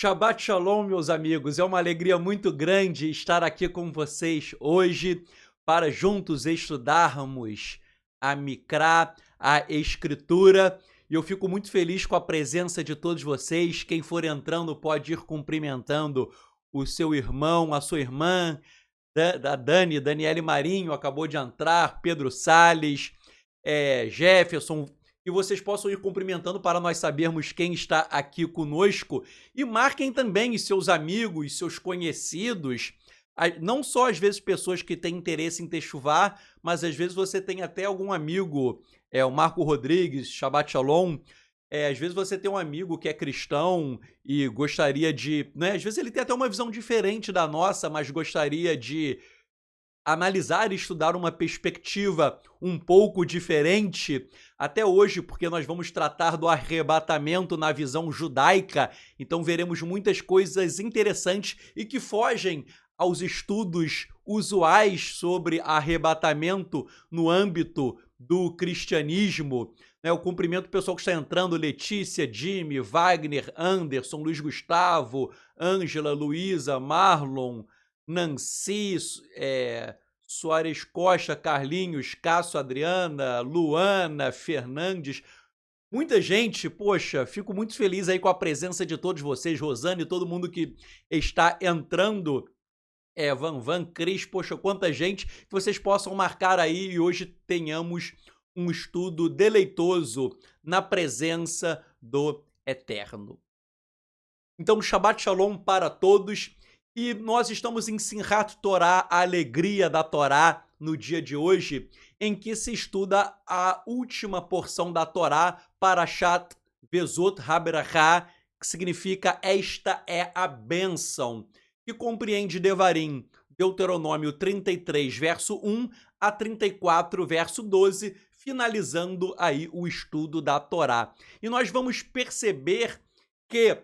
Shabbat Shalom, meus amigos. É uma alegria muito grande estar aqui com vocês hoje para juntos estudarmos a Mikra, a Escritura. E eu fico muito feliz com a presença de todos vocês. Quem for entrando pode ir cumprimentando o seu irmão, a sua irmã, da Daniele Marinho acabou de entrar, Pedro Salles, Jefferson, que vocês possam ir cumprimentando para nós sabermos quem está aqui conosco. E marquem também os seus amigos, seus conhecidos, não só às vezes pessoas que têm interesse em Techuvá, mas às vezes você tem até algum amigo, o Marco Rodrigues, Shabbat Shalom. Às vezes você tem um amigo que é cristão e gostaria de, né? Às vezes ele tem até uma visão diferente da nossa, mas gostaria de analisar e estudar uma perspectiva um pouco diferente, até hoje, porque nós vamos tratar do arrebatamento na visão judaica, então veremos muitas coisas interessantes e que fogem aos estudos usuais sobre arrebatamento no âmbito do cristianismo. Eu cumprimento o pessoal que está entrando: Letícia, Jimmy, Wagner, Anderson, Luiz Gustavo, Ângela, Luísa, Marlon, Nancy, Soares Costa, Carlinhos, Cássio, Adriana, Luana, Fernandes. Muita gente, poxa, fico muito feliz aí com a presença de todos vocês, Rosane, todo mundo que está entrando. Van, Cris, poxa, quanta gente, que vocês possam marcar aí e hoje tenhamos um estudo deleitoso na presença do Eterno. Então, Shabbat Shalom para todos. E nós estamos em Simchat Torá, a alegria da Torá, no dia de hoje, em que se estuda a última porção da Torá, Parashat Vezot HaBerachá, que significa esta é a bênção, que compreende Devarim, Deuteronômio 33, verso 1 a 34, verso 12, finalizando aí o estudo da Torá. E nós vamos perceber que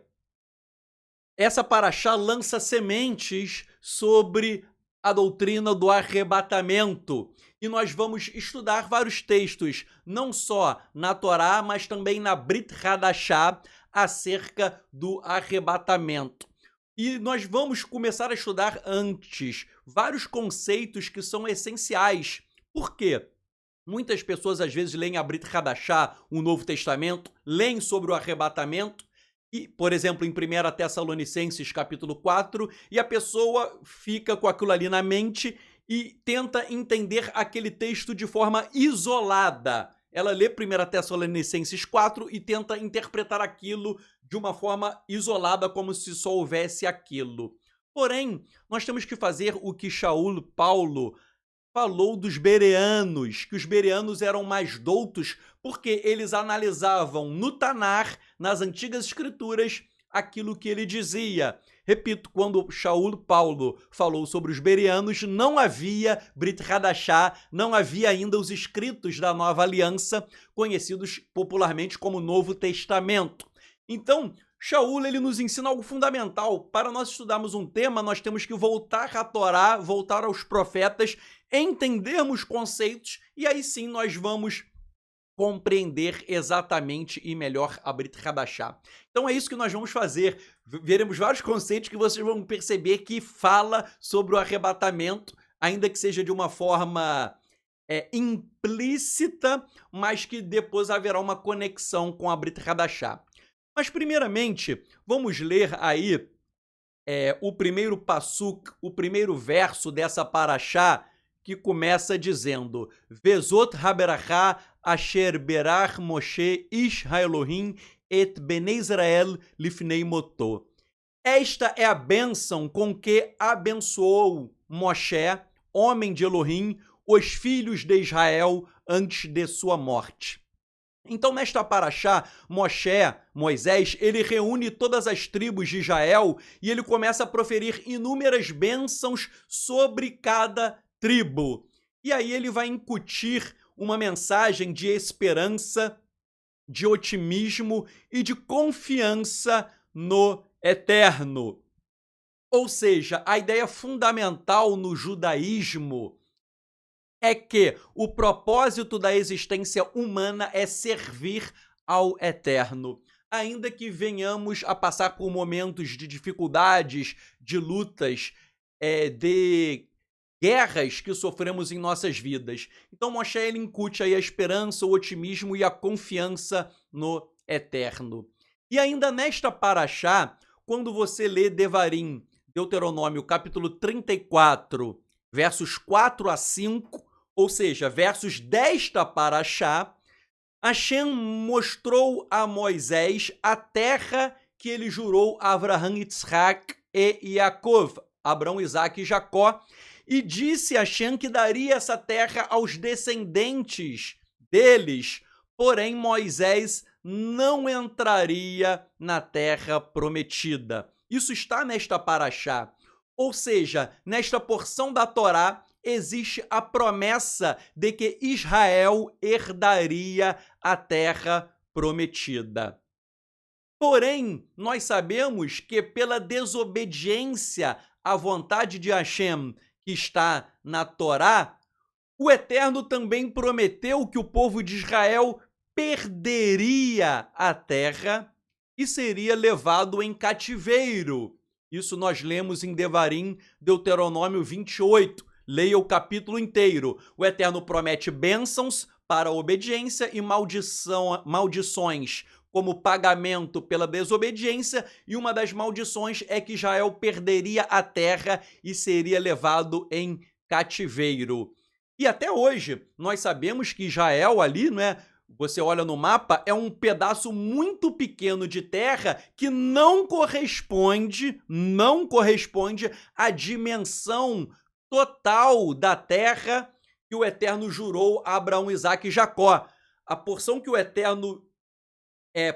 essa paraxá lança sementes sobre a doutrina do arrebatamento. E nós vamos estudar vários textos, não só na Torá, mas também na Brit Hadashá, acerca do arrebatamento. E nós vamos começar a estudar antes vários conceitos que são essenciais. Por quê? Muitas pessoas às vezes leem a Brit Hadashá, o Novo Testamento, leem sobre o arrebatamento, e, por exemplo, em 1 Tessalonicenses capítulo 4, e a pessoa fica com aquilo ali na mente e tenta entender aquele texto de forma isolada. Ela lê 1 Tessalonicenses 4 e tenta interpretar aquilo de uma forma isolada, como se só houvesse aquilo. Porém, nós temos que fazer o que Shaul Paulo falou dos bereanos, que os bereanos eram mais doutos porque eles analisavam no Tanar, nas antigas escrituras, aquilo que ele dizia. Repito, quando Shaul Paulo falou sobre os bereanos, não havia Brit Hadashá, não havia ainda os escritos da Nova Aliança, conhecidos popularmente como Novo Testamento. Então, Shaul, ele nos ensina algo fundamental. Para nós estudarmos um tema, nós temos que voltar à Torá, voltar aos profetas, entendermos conceitos, e aí sim nós vamos compreender exatamente e melhor a Brit Hadashá. Então é isso que nós vamos fazer. Veremos vários conceitos que vocês vão perceber que fala sobre o arrebatamento, ainda que seja de uma forma implícita, mas que depois haverá uma conexão com a Brit Hadashá. Mas primeiramente, vamos ler aí o primeiro passuk, o primeiro verso dessa paraxá, que começa dizendo: Vezot haberachá asher berach Moshe ish haElohim et bnei Israel lifnei moto. Esta é a bênção com que abençoou Moshe, homem de Elohim, os filhos de Israel antes de sua morte. Então, nesta paraxá, Moisés, ele reúne todas as tribos de Israel e ele começa a proferir inúmeras bênçãos sobre cada tribo. E aí ele vai incutir uma mensagem de esperança, de otimismo e de confiança no Eterno. Ou seja, a ideia fundamental no judaísmo é que o propósito da existência humana é servir ao Eterno. ainda que venhamos a passar por momentos de dificuldades, de lutas, de guerras que sofremos em nossas vidas. Então Moshe ele incute aí a esperança, o otimismo e a confiança no eterno. E ainda nesta paraxá, quando você lê Devarim, Deuteronômio capítulo 34, versos 4 a 5, ou seja, versos desta paraxá, Hashem mostrou a Moisés a terra que ele jurou a Abraham, Yitzhak e Yaakov, Abraão, Isaac e Jacó, e disse a Hashem que daria essa terra aos descendentes deles, porém Moisés não entraria na terra prometida. Isso está nesta paraxá. Ou seja, nesta porção da Torá existe a promessa de que Israel herdaria a terra prometida. Porém, nós sabemos que pela desobediência à vontade de Hashem, que está na Torá, o Eterno também prometeu que o povo de Israel perderia a terra e seria levado em cativeiro. Isso nós lemos em Devarim, Deuteronômio 28. Leia o capítulo inteiro. O Eterno promete bênçãos para a obediência e maldições como pagamento pela desobediência, e uma das maldições é que Israel perderia a terra e seria levado em cativeiro. E até hoje, nós sabemos que Israel ali, você olha no mapa, é um pedaço muito pequeno de terra que não corresponde à dimensão total da terra que o Eterno jurou a Abraão, Isaac e Jacó. A porção que o Eterno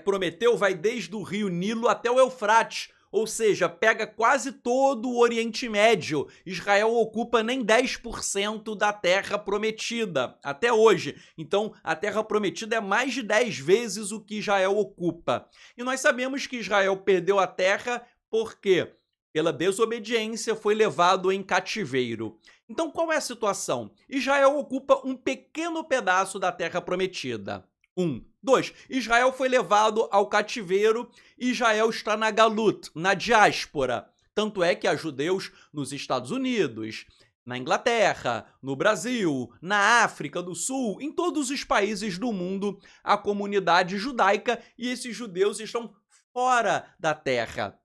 prometeu vai desde o rio Nilo até o Eufrates, ou seja, pega quase todo o Oriente Médio. Israel ocupa nem 10% da terra prometida, até hoje. Então, a terra prometida é mais de 10 vezes o que Israel ocupa. E nós sabemos que Israel perdeu a terra porque, pela desobediência, foi levado em cativeiro. Então, qual é a situação? Israel ocupa um pequeno pedaço da terra prometida. 2. Israel foi levado ao cativeiro e Israel está na Galut, na diáspora. Tanto é que há judeus nos Estados Unidos, na Inglaterra, no Brasil, na África do Sul, em todos os países do mundo, a comunidade judaica, e esses judeus estão fora da terra.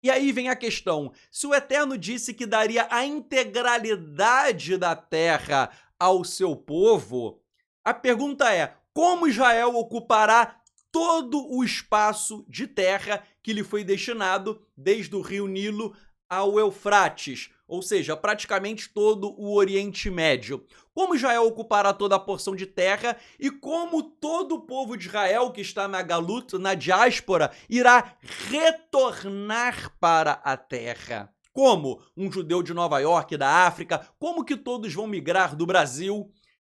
E aí vem a questão, se o Eterno disse que daria a integralidade da terra ao seu povo, a pergunta é, como Israel ocupará todo o espaço de terra que lhe foi destinado desde o rio Nilo ao Eufrates, ou seja, praticamente todo o Oriente Médio? Como Israel ocupará toda a porção de terra e como todo o povo de Israel que está na Galut, na diáspora, irá retornar para a terra? Como? Um judeu de Nova York, da África, como que todos vão migrar do Brasil?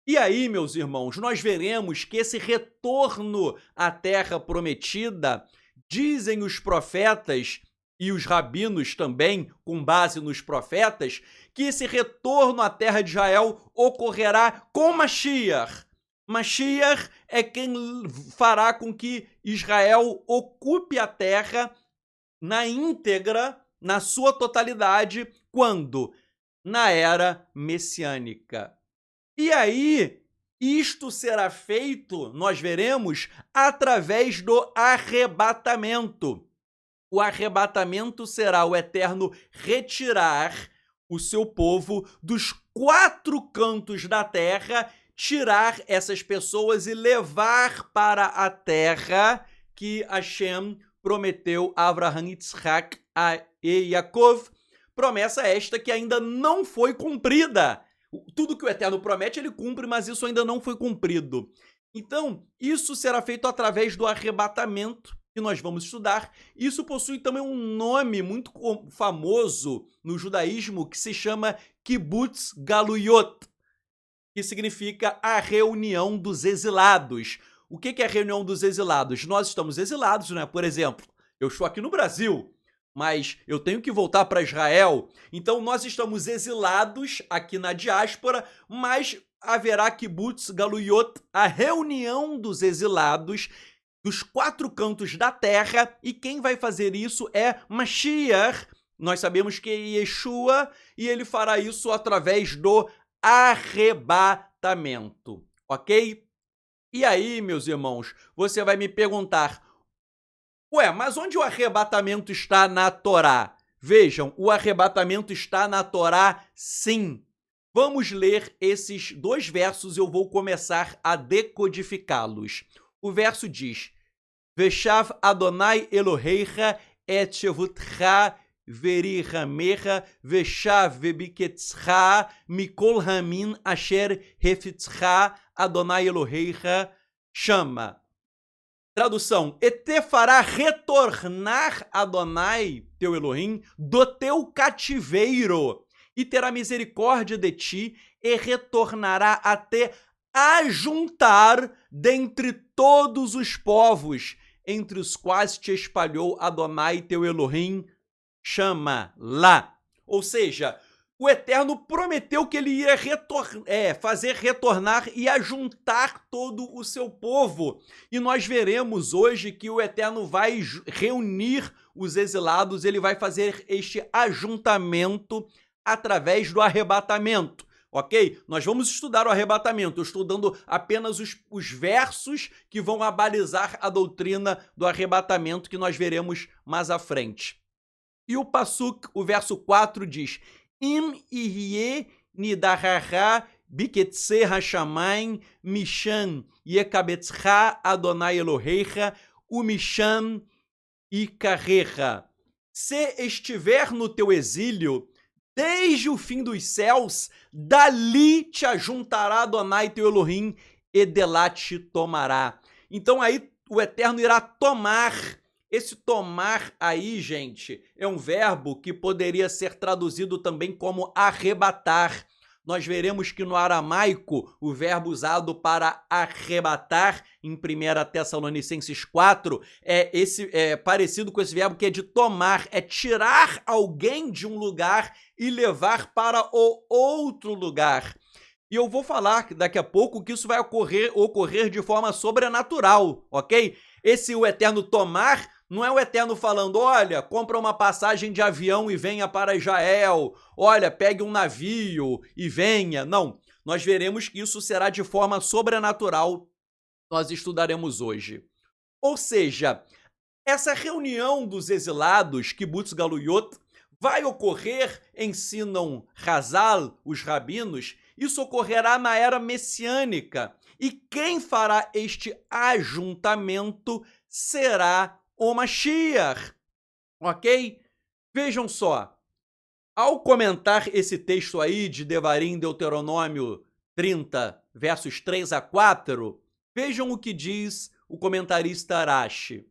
E aí, meus irmãos, nós veremos que esse retorno à terra prometida, dizem os profetas e os rabinos também, com base nos profetas, que esse retorno à terra de Israel ocorrerá com Mashiach. Mashiach é quem fará com que Israel ocupe a terra na íntegra, na sua totalidade, quando? Na era messiânica. E aí, isto será feito, nós veremos, através do arrebatamento. O arrebatamento será o Eterno retirar o seu povo dos 4 cantos da terra, tirar essas pessoas e levar para a terra que Hashem prometeu a Abraham, Yitzhak e Yaakov. Promessa esta que ainda não foi cumprida. Tudo que o Eterno promete, ele cumpre, mas isso ainda não foi cumprido. Então, isso será feito através do arrebatamento, que nós vamos estudar. Isso possui também um nome muito famoso no judaísmo, que se chama Kibbutz Galuyot, que significa a reunião dos exilados. O que é a reunião dos exilados? Nós estamos exilados, Por exemplo, eu estou aqui no Brasil, mas eu tenho que voltar para Israel. Então, nós estamos exilados aqui na diáspora, mas haverá Kibbutz Galuyot, a reunião dos exilados, dos 4 cantos da terra, e quem vai fazer isso é Mashiach. Nós sabemos que é Yeshua, e ele fará isso através do arrebatamento, ok? E aí, meus irmãos, você vai me perguntar, ué, mas onde o arrebatamento está na Torá? Vejam, o arrebatamento está na Torá, sim. Vamos ler esses 2 versos e eu vou começar a decodificá-los. O verso diz, Veshav Adonai Eloheicha et shevutcha verihamecha veshav vebiketzcha mikol hamin asher hefitzcha Adonai Eloheicha chama. Tradução, e te fará retornar Adonai, teu Elohim, do teu cativeiro, e terá misericórdia de ti, e retornará a te ajuntar dentre todos os povos, entre os quais te espalhou Adonai, teu Elohim, chama lá. Ou seja, o Eterno prometeu que ele ia fazer retornar e ajuntar todo o seu povo. E nós veremos hoje que o Eterno vai reunir os exilados, ele vai fazer este ajuntamento através do arrebatamento. Ok? Nós vamos estudar o arrebatamento. Eu estou dando apenas os versos que vão abalizar a doutrina do arrebatamento que nós veremos mais à frente. E o Passuk, o verso 4 diz, Im ihye nidahaha biketse hashamayim mishan yekabetzcha Adonai Eloheicha umishan ikarecha. Se estiver no teu exílio, desde o fim dos céus, dali te ajuntará Adonai teu Elohim e de lá te tomará. Então aí o Eterno irá tomar. Esse tomar aí, gente, é um verbo que poderia ser traduzido também como arrebatar. Nós veremos que no aramaico, o verbo usado para arrebatar, em 1 Tessalonicenses 4, é parecido com esse verbo que é de tomar, é tirar alguém de um lugar e levar para o outro lugar. E eu vou falar daqui a pouco que isso vai ocorrer de forma sobrenatural, ok? Esse o Eterno tomar não é o Eterno falando, olha, compra uma passagem de avião e venha para Israel, olha, pegue um navio e venha. Não, nós veremos que isso será de forma sobrenatural, nós estudaremos hoje. Ou seja, essa reunião dos exilados, Kibbutz Galuyot, vai ocorrer, ensinam Hazal, os rabinos, isso ocorrerá na era messiânica. E quem fará este ajuntamento será o Mashiach, ok? Vejam só, ao comentar esse texto aí de Devarim, Deuteronômio 30, versos 3 a 4, vejam o que diz o comentarista Rashi.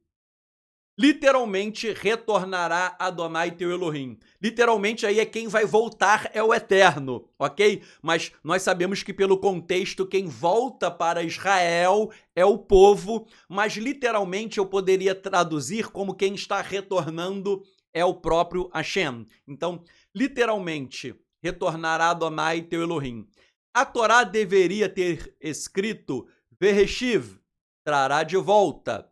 Literalmente, retornará Adonai teu Elohim. Literalmente, aí é quem vai voltar é o Eterno, ok? Mas nós sabemos que pelo contexto, quem volta para Israel é o povo, mas literalmente eu poderia traduzir como quem está retornando é o próprio Hashem. Então, literalmente, retornará Adonai teu Elohim. A Torá deveria ter escrito Vereshiv, trará de volta.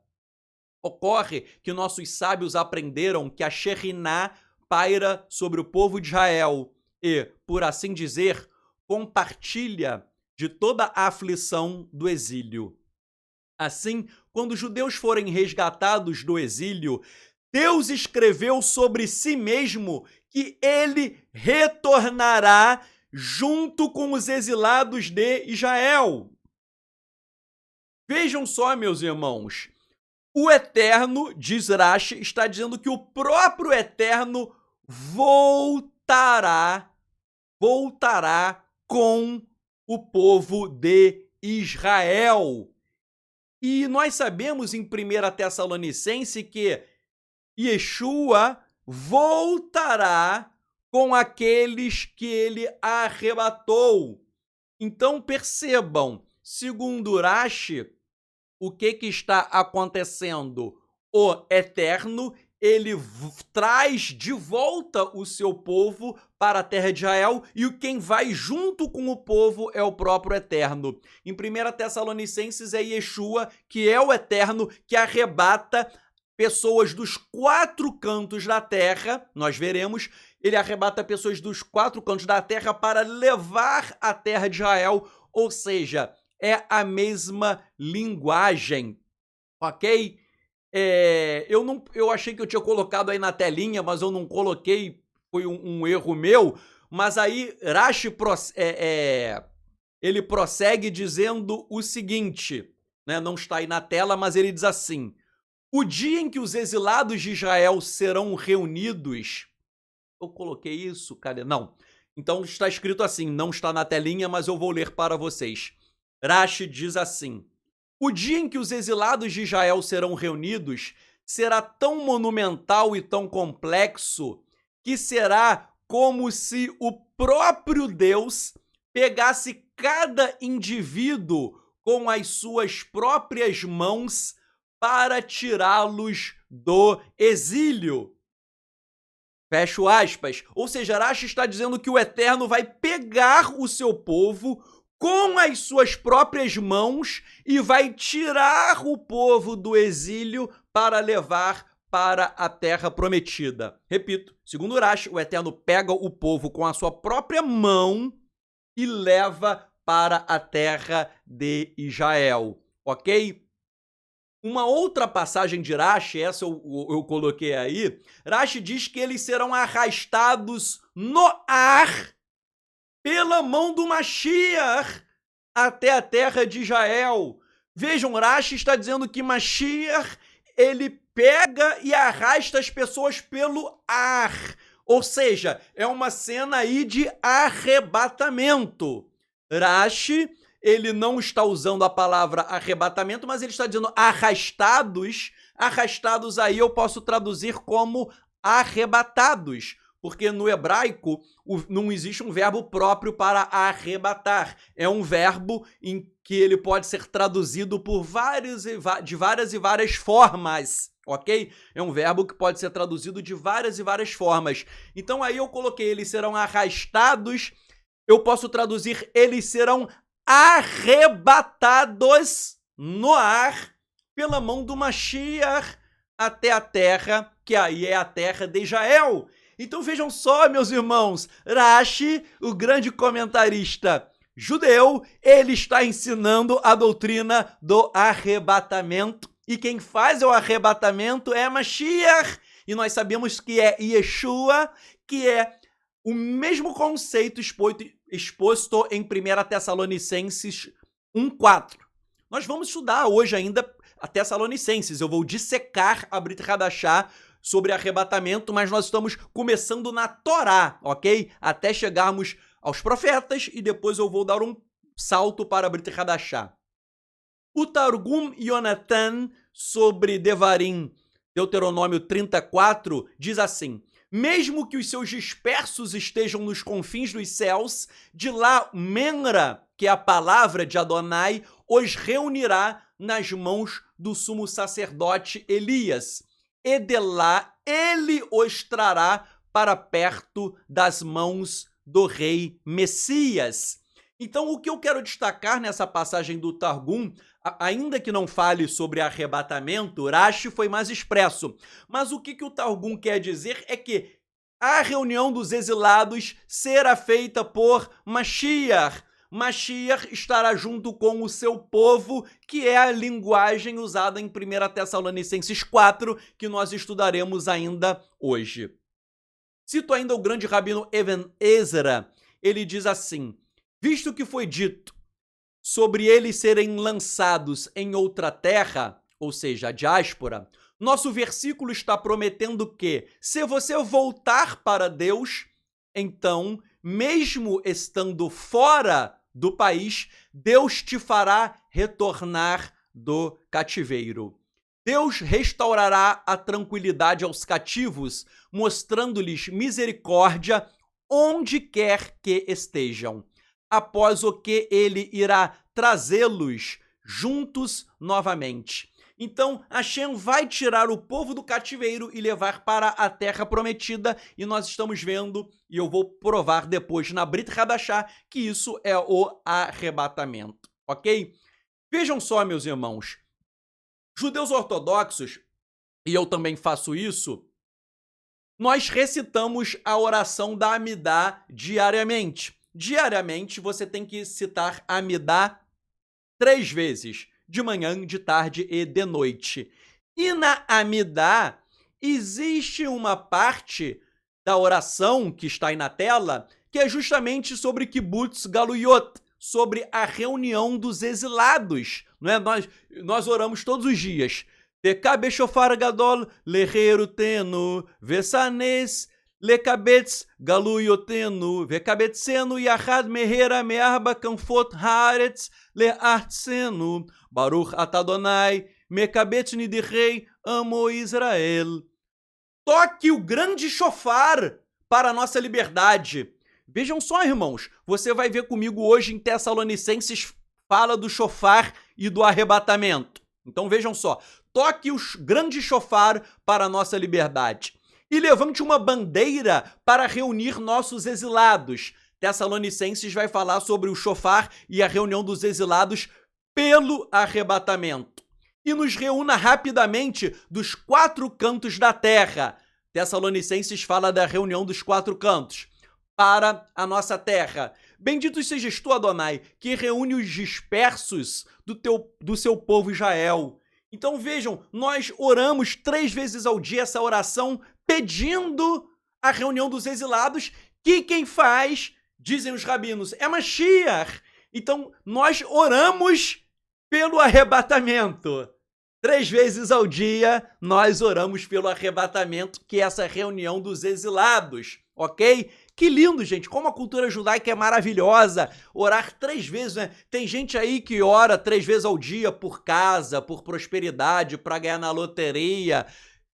Ocorre que nossos sábios aprenderam que a Shekhinah paira sobre o povo de Israel e, por assim dizer, compartilha de toda a aflição do exílio. Assim, quando os judeus forem resgatados do exílio, Deus escreveu sobre si mesmo que ele retornará junto com os exilados de Israel. Vejam só, meus irmãos, o Eterno, diz Rashi, está dizendo que o próprio Eterno voltará com o povo de Israel. E nós sabemos em 1 Tessalonicense que Yeshua voltará com aqueles que ele arrebatou. Então percebam, segundo Rashi, o que está acontecendo? O Eterno, ele traz de volta o seu povo para a terra de Israel, e quem vai junto com o povo é o próprio Eterno. Em 1 Tessalonicenses é Yeshua, que é o Eterno, que arrebata pessoas dos 4 cantos da terra, nós veremos, ele arrebata pessoas dos 4 cantos da terra para levar a terra de Israel, ou seja, é a mesma linguagem, ok? Eu achei que eu tinha colocado aí na telinha, mas eu não coloquei, foi um erro meu, mas aí Rashi ele prossegue dizendo o seguinte, né? Não está aí na tela, mas ele diz assim: o dia em que os exilados de Israel serão reunidos... Eu coloquei isso, cadê? Não. Então está escrito assim, não está na telinha, mas eu vou ler para vocês. Rashi diz assim: o dia em que os exilados de Israel serão reunidos será tão monumental e tão complexo que será como se o próprio Deus pegasse cada indivíduo com as suas próprias mãos para tirá-los do exílio. Fecho aspas. Ou seja, Rashi está dizendo que o Eterno vai pegar o seu povo com as suas próprias mãos e vai tirar o povo do exílio para levar para a terra prometida. Repito, segundo Rashi, o Eterno pega o povo com a sua própria mão e leva para a terra de Israel, ok? Uma outra passagem de Rashi, essa eu coloquei aí, Rashi diz que eles serão arrastados no ar pela mão do Mashiach até a terra de Israel. Vejam, Rashi está dizendo que Mashiach, ele pega e arrasta as pessoas pelo ar. Ou seja, é uma cena aí de arrebatamento. Rashi, ele não está usando a palavra arrebatamento, mas ele está dizendo arrastados. Arrastados aí eu posso traduzir como arrebatados, porque no hebraico não existe um verbo próprio para arrebatar. É um verbo em que ele pode ser traduzido por de várias e várias formas, ok? É um verbo que pode ser traduzido de várias e várias formas. Então aí eu coloquei, eles serão arrastados, eu posso traduzir, eles serão arrebatados no ar pela mão do Mashiach até a terra, que aí é a terra de Israel. Então vejam só, meus irmãos, Rashi, o grande comentarista judeu, ele está ensinando a doutrina do arrebatamento, e quem faz o arrebatamento é Mashiach, e nós sabemos que é Yeshua, que é o mesmo conceito exposto em 1 Tessalonicenses 1:4. Nós vamos estudar hoje ainda a Tessalonicenses, eu vou dissecar a Brit Hadashah sobre arrebatamento, mas nós estamos começando na Torá, ok? Até chegarmos aos profetas e depois eu vou dar um salto para a Brit Hadashah. O Targum Yonatan sobre Devarim, Deuteronômio 34, diz assim: mesmo que os seus dispersos estejam nos confins dos céus, de lá Menra, que é a palavra de Adonai, os reunirá nas mãos do sumo sacerdote Elias. E de lá ele os trará para perto das mãos do rei Messias. Então, o que eu quero destacar nessa passagem do Targum, ainda que não fale sobre arrebatamento, Rashi foi mais expresso. Mas o que o Targum quer dizer é que a reunião dos exilados será feita por Mashiach. Mashiach estará junto com o seu povo, que é a linguagem usada em 1 Tessalonicenses 4, que nós estudaremos ainda hoje. Cito ainda o grande rabino Even Ezra, ele diz assim: visto que foi dito sobre eles serem lançados em outra terra, ou seja, a diáspora, nosso versículo está prometendo que, se você voltar para Deus, então, mesmo estando fora do país, Deus te fará retornar do cativeiro. Deus restaurará a tranquilidade aos cativos, mostrando-lhes misericórdia onde quer que estejam, após o que ele irá trazê-los juntos novamente. Então, Hashem vai tirar o povo do cativeiro e levar para a terra prometida, e nós estamos vendo, e eu vou provar depois na Brit Hadashah, que isso é o arrebatamento, ok? Vejam só, meus irmãos, judeus ortodoxos, e eu também faço isso, nós recitamos a oração da Amidá diariamente. Diariamente você tem que citar a Amidá 3 vezes, de manhã, de tarde e de noite. E na Amidá existe uma parte da oração que está aí na tela, que é justamente sobre Kibbutz Galuyot, sobre a reunião dos exilados. Não é? Nós oramos todos os dias. Tekabe shofar gadol leherutenu vesanes lekabetz galuyotenu vekabetzenu yachad mehera me'arba kanfot haaretz le'artzenu baruch atadonai mekabetz nidirei amo Israel. Toque o grande shofar para a nossa liberdade. Vejam só, irmãos, você vai ver comigo hoje em Tessalonicenses fala do shofar e do arrebatamento. Então vejam só, toque o grande shofar para a nossa liberdade e levante uma bandeira para reunir nossos exilados. Tessalonicenses vai falar sobre o shofar e a reunião dos exilados pelo arrebatamento. E nos reúna rapidamente dos 4 cantos da terra. Tessalonicenses fala da reunião dos 4 cantos para a nossa terra. Bendito sejas tu, Adonai, que reúne os dispersos do seu povo Israel. Então vejam, nós oramos 3 vezes ao dia essa oração pedindo a reunião dos exilados, que quem faz, dizem os rabinos, é Mashiach. Então nós oramos pelo arrebatamento. 3 vezes ao dia nós oramos pelo arrebatamento, que é essa reunião dos exilados, ok? Que lindo, gente, como a cultura judaica é maravilhosa, orar 3 vezes, né? Tem gente aí que ora 3 vezes ao dia por casa, por prosperidade, para ganhar na loteria,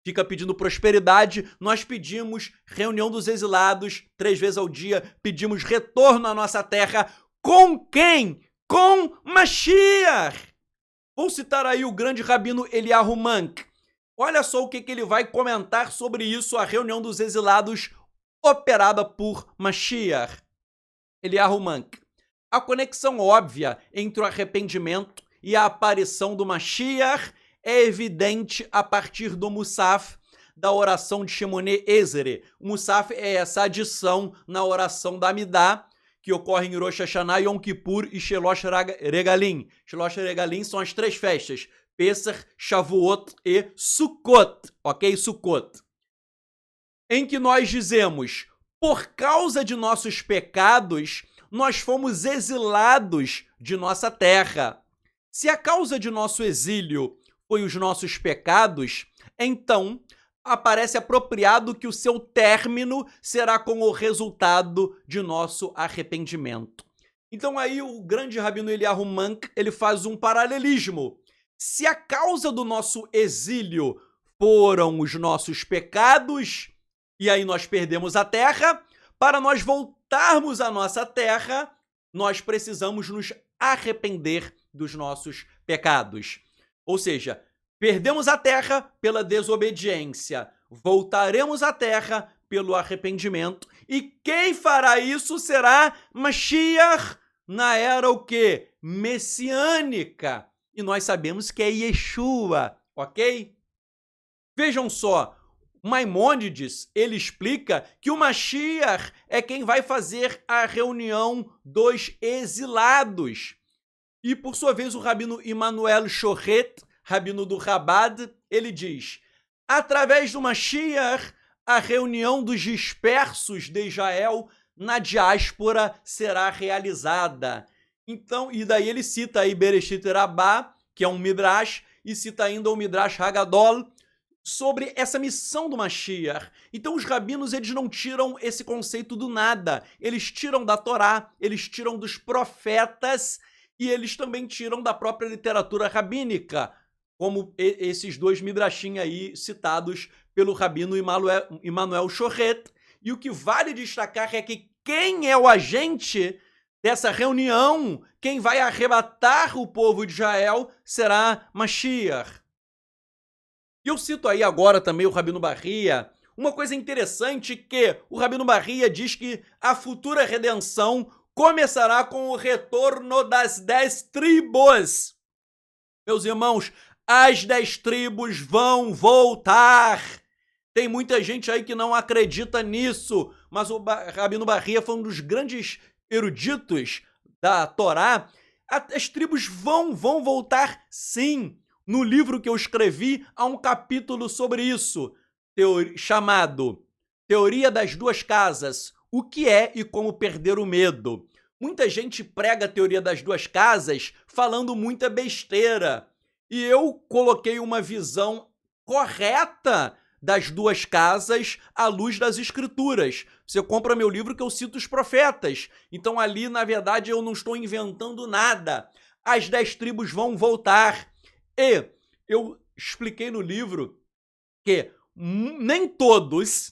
fica pedindo prosperidade. Nós pedimos reunião dos exilados 3 vezes ao dia, pedimos retorno à nossa terra. Com quem? Com Mashiach! Vou citar aí o grande rabino Eliyahu Mank. Olha só o que ele vai comentar sobre isso, a reunião dos exilados operada por Mashiach. Eliyahu Mank. A conexão óbvia entre o arrependimento e a aparição do Mashiach é evidente a partir do Musaf, da oração de Shemone Ezere. O Musaf é essa adição na oração da Amidá, que ocorre em Rosh Hashanah, Yom Kippur e Shelosh Regalim. Shelosh Regalim são as 3 festas, Pesach, Shavuot e Sukkot, ok? Sukkot. Em que nós dizemos, por causa de nossos pecados, nós fomos exilados de nossa terra. Se a causa de nosso exílio foi os nossos pecados, então aparece apropriado que o seu término será com o resultado de nosso arrependimento. Então aí o grande rabino Eliyahu Mank, ele faz um paralelismo. Se a causa do nosso exílio foram os nossos pecados, e aí nós perdemos a terra, para nós voltarmos à nossa terra, nós precisamos nos arrepender dos nossos pecados. Ou seja, perdemos a terra pela desobediência, voltaremos à terra pelo arrependimento, e quem fará isso será Mashiach, na era o quê? Messiânica. E nós sabemos que é Yeshua, ok? Vejam só, Maimônides, ele explica que o Mashiach é quem vai fazer a reunião dos exilados. E, por sua vez, o rabino Immanuel Shoret, rabino do Chabad, ele diz, através do Mashiach, a reunião dos dispersos de Israel na diáspora será realizada. Então, e daí ele cita aí Bereshit Rabbah, que é um Midrash, e cita ainda o Midrash Hagadol, sobre essa missão do Mashiach. Então os rabinos, eles não tiram esse conceito do nada, eles tiram da Torá, eles tiram dos profetas e eles também tiram da própria literatura rabínica, como esses 2 midrashim aí citados pelo rabino Immanuel Shoret. E o que vale destacar é que quem é o agente dessa reunião, quem vai arrebatar o povo de Israel será Mashiach. E eu cito aí agora também o Rabino Barria, uma coisa interessante que o Rabino Barria diz que a futura redenção começará com o retorno das 10 tribos. Meus irmãos, as 10 tribos vão voltar. Tem muita gente aí que não acredita nisso, mas o Rabino Barria foi um dos grandes eruditos da Torá. As tribos vão voltar sim. No livro que eu escrevi, há um capítulo sobre isso, chamado Teoria das Duas Casas, o que é e como perder o medo. Muita gente prega a teoria das duas casas falando muita besteira. E eu coloquei uma visão correta das duas casas à luz das escrituras. Você compra meu livro que eu cito os profetas. Então ali, na verdade, eu não estou inventando nada. As 10 tribos vão voltar. E eu expliquei no livro que nem todos,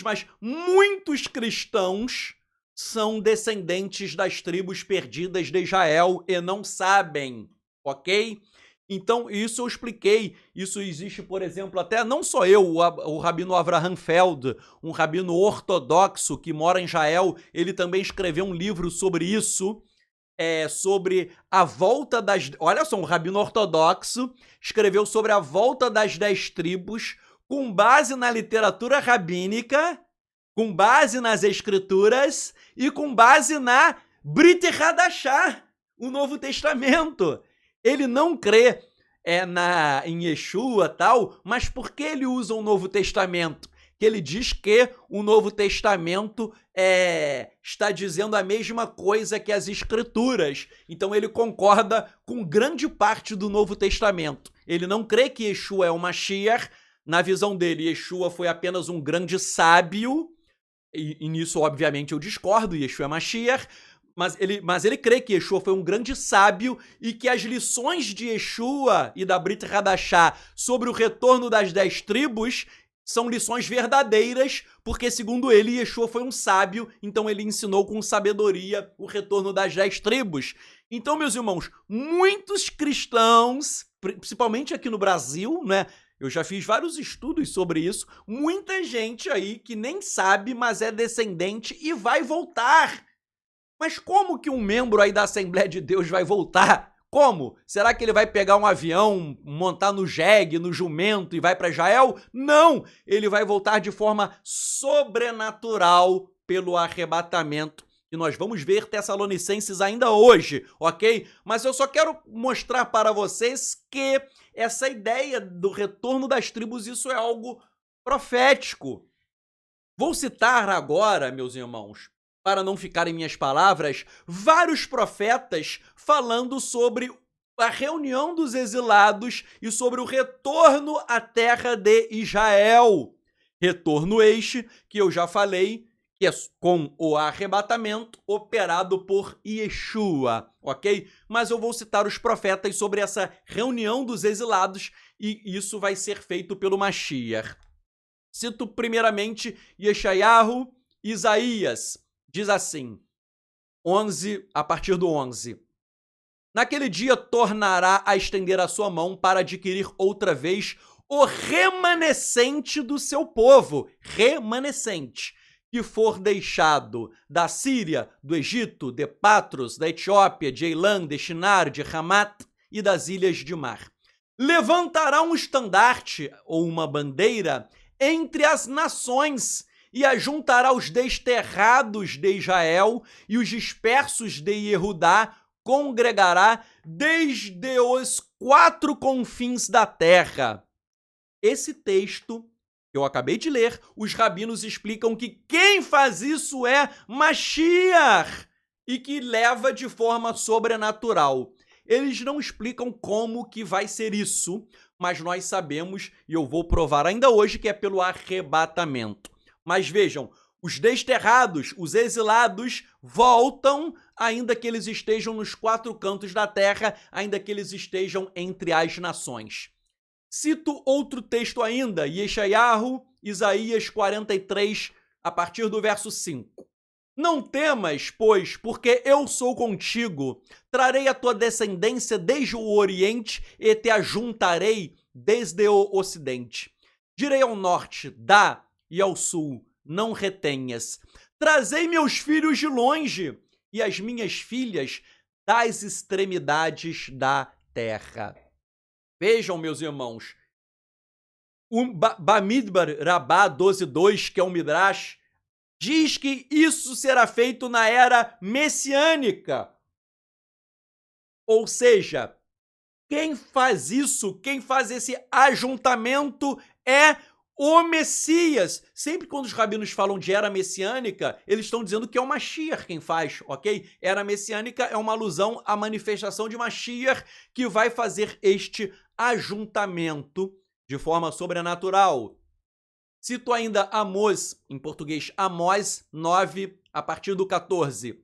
mas muitos cristãos são descendentes das tribos perdidas de Israel e não sabem, ok? Então, isso eu expliquei. Isso existe, por exemplo, até não só eu, o Rabino Avraham Feld, um rabino ortodoxo que mora em Israel, ele também escreveu um livro sobre isso, sobre a volta das... Olha só, um rabino ortodoxo escreveu sobre a volta das 10 tribos com base na literatura rabínica, com base nas escrituras e com base na Brit Hadashah, o Novo Testamento. Ele não crê em Yeshua tal, mas por que ele usa o Novo Testamento? Que ele diz que o Novo Testamento está dizendo a mesma coisa que as Escrituras. Então ele concorda com grande parte do Novo Testamento. Ele não crê que Yeshua é o Mashiach. Na visão dele, Yeshua foi apenas um grande sábio. E nisso, obviamente, eu discordo. Yeshua é Mashiach. Mas ele crê que Yeshua foi um grande sábio e que as lições de Yeshua e da Brit Hadashah sobre o retorno das 10 tribos são lições verdadeiras, porque, segundo ele, Yeshua foi um sábio, então ele ensinou com sabedoria o retorno das 10 tribos. Então, meus irmãos, muitos cristãos, principalmente aqui no Brasil, né? Eu já fiz vários estudos sobre isso, muita gente aí que nem sabe, mas é descendente e vai voltar. Mas como que um membro aí da Assembleia de Deus vai voltar? Como? Será que ele vai pegar um avião, montar no jegue, no jumento e vai para Israel? Não! Ele vai voltar de forma sobrenatural pelo arrebatamento. E nós vamos ver Tessalonicenses ainda hoje, ok? Mas eu só quero mostrar para vocês que essa ideia do retorno das tribos, isso é algo profético. Vou citar agora, meus irmãos, para não ficarem minhas palavras, vários profetas falando sobre a reunião dos exilados e sobre o retorno à terra de Israel. Retorno este que eu já falei, que é com o arrebatamento operado por Yeshua, ok? Mas eu vou citar os profetas sobre essa reunião dos exilados e isso vai ser feito pelo Mashiach. Cito primeiramente Yeshayahu, Isaías. Diz assim, 11, a partir do 11. Naquele dia tornará a estender a sua mão para adquirir outra vez o remanescente do seu povo, remanescente, que for deixado da Síria, do Egito, de Patros, da Etiópia, de Eilã, de Shinar, de Hamat e das ilhas de mar. Levantará um estandarte ou uma bandeira entre as nações e ajuntará os desterrados de Israel e os dispersos de Yehudá, congregará desde os 4 confins da terra. Esse texto que eu acabei de ler, os rabinos explicam que quem faz isso é Mashiach e que leva de forma sobrenatural. Eles não explicam como que vai ser isso, mas nós sabemos, e eu vou provar ainda hoje, que é pelo arrebatamento. Mas vejam, os desterrados, os exilados, voltam, ainda que eles estejam nos 4 cantos da terra, ainda que eles estejam entre as nações. Cito outro texto ainda, Yeshayahu, Isaías 43, a partir do verso 5. Não temas, pois, porque eu sou contigo. Trarei a tua descendência desde o Oriente e te ajuntarei desde o ocidente. Direi ao norte, dá, e ao sul, não retenhas. Trazei meus filhos de longe, e as minhas filhas das extremidades da terra. Vejam, meus irmãos, o Bamidbar Rabá 12:2, que é um Midrash, diz que isso será feito na era messiânica. Ou seja, quem faz isso, quem faz esse ajuntamento é o Messias. Sempre quando os rabinos falam de era messiânica, eles estão dizendo que é o Mashiach quem faz, ok? Era messiânica é uma alusão à manifestação de Mashiach que vai fazer este ajuntamento de forma sobrenatural. Cito ainda Amós, em português Amós 9, a partir do 14.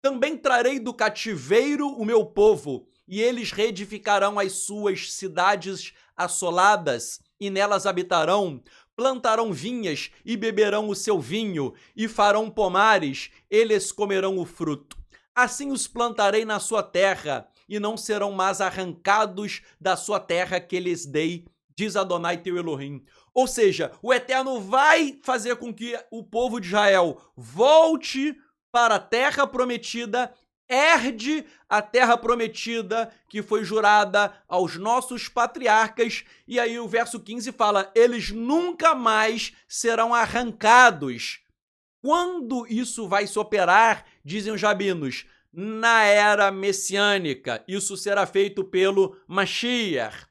Também trarei do cativeiro o meu povo, e eles reedificarão as suas cidades assoladas, e nelas habitarão, plantarão vinhas e beberão o seu vinho, e farão pomares, eles comerão o fruto. Assim os plantarei na sua terra, e não serão mais arrancados da sua terra que lhes dei, diz Adonai teu Elohim. Ou seja, o Eterno vai fazer com que o povo de Israel volte para a terra prometida, herde a terra prometida que foi jurada aos nossos patriarcas. E aí o verso 15 fala, eles nunca mais serão arrancados. Quando isso vai se operar, dizem os rabinos, na era messiânica. Isso será feito pelo Mashiach.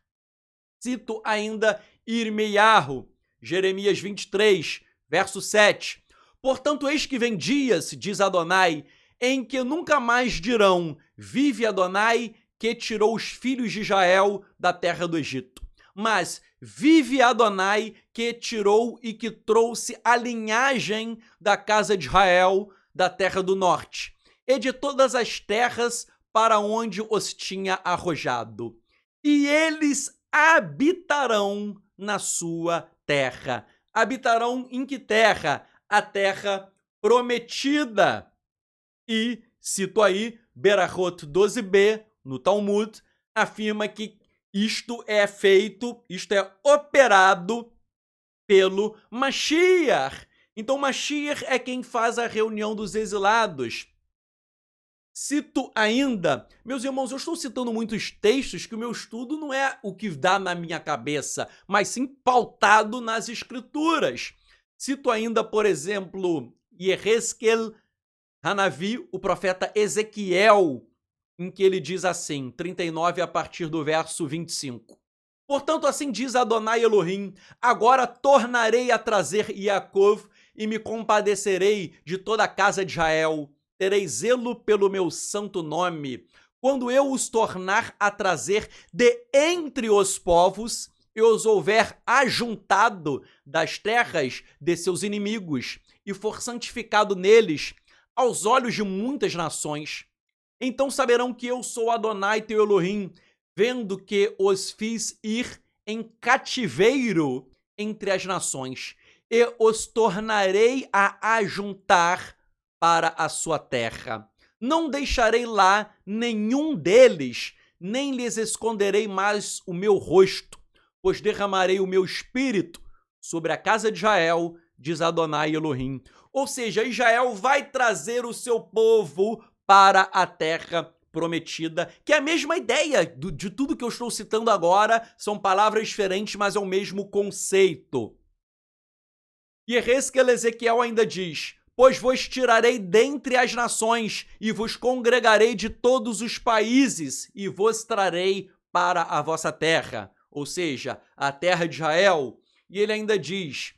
Cito ainda Irmeiahu, Jeremias 23, verso 7. Portanto, eis que vem dias, diz Adonai, em que nunca mais dirão, vive Adonai, que tirou os filhos de Israel da terra do Egito. Mas vive Adonai, que tirou e que trouxe a linhagem da casa de Israel da terra do norte, e de todas as terras para onde os tinha arrojado. E eles habitarão na sua terra. Habitarão em que terra? A terra prometida. E, cito aí, Berachot 12b, no Talmud, afirma que isto é feito, isto é operado pelo Mashiach. Então, Mashiach é quem faz a reunião dos exilados. Cito ainda, meus irmãos, eu estou citando muitos textos que o meu estudo não é o que dá na minha cabeça, mas sim pautado nas escrituras. Cito ainda, por exemplo, Yehezkel Hanavi, o profeta Ezequiel, em que ele diz assim, 39 a partir do verso 25. Portanto, assim diz Adonai Elohim, agora tornarei a trazer Yaakov e me compadecerei de toda a casa de Israel. Terei zelo pelo meu santo nome, quando eu os tornar a trazer de entre os povos e os houver ajuntado das terras de seus inimigos e for santificado neles aos olhos de muitas nações. Então saberão que eu sou Adonai teu Elohim, vendo que os fiz ir em cativeiro entre as nações e os tornarei a ajuntar para a sua terra. Não deixarei lá nenhum deles, nem lhes esconderei mais o meu rosto, pois derramarei o meu espírito sobre a casa de Israel, diz Adonai Elohim. Ou seja, Israel vai trazer o seu povo para a terra prometida, que é a mesma ideia de tudo que eu estou citando agora, são palavras diferentes, mas é o mesmo conceito. E Ezequiel ainda diz, pois vos tirarei dentre as nações e vos congregarei de todos os países e vos trarei para a vossa terra, ou seja, a terra de Israel. E ele ainda diz,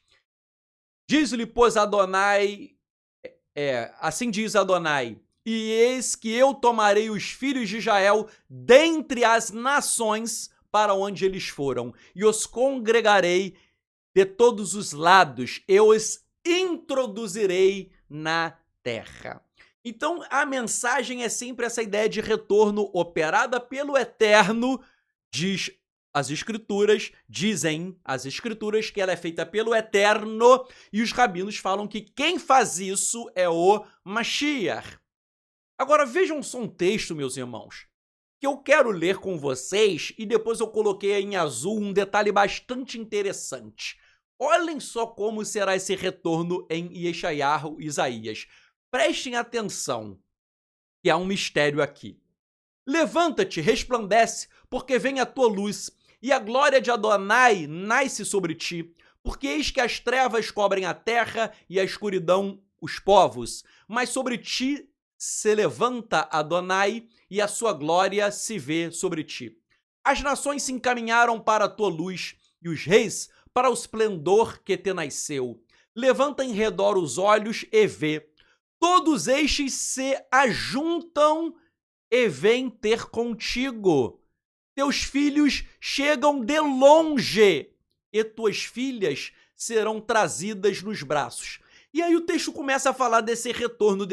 diz-lhe, pois, Adonai, assim diz Adonai, e eis que eu tomarei os filhos de Israel dentre as nações para onde eles foram, e os congregarei de todos os lados, eu os introduzirei na terra. Então, a mensagem é sempre essa ideia de retorno operada pelo Eterno, diz as Escrituras, dizem as Escrituras que ela é feita pelo Eterno, e os rabinos falam que quem faz isso é o Mashiach. Agora, vejam só um texto, meus irmãos, que eu quero ler com vocês, e depois eu coloquei em azul um detalhe bastante interessante. Olhem só como será esse retorno em Yeshayahu, Isaías. Prestem atenção, que há um mistério aqui. Levanta-te, resplandece, porque vem a tua luz, e a glória de Adonai nasce sobre ti, porque eis que as trevas cobrem a terra e a escuridão os povos, mas sobre ti se levanta Adonai e a sua glória se vê sobre ti. As nações se encaminharam para a tua luz e os reis para o esplendor que te nasceu. Levanta em redor os olhos e vê. Todos estes se ajuntam e vêm ter contigo. Teus filhos chegam de longe e tuas filhas serão trazidas nos braços. E aí o texto começa a falar desse retorno,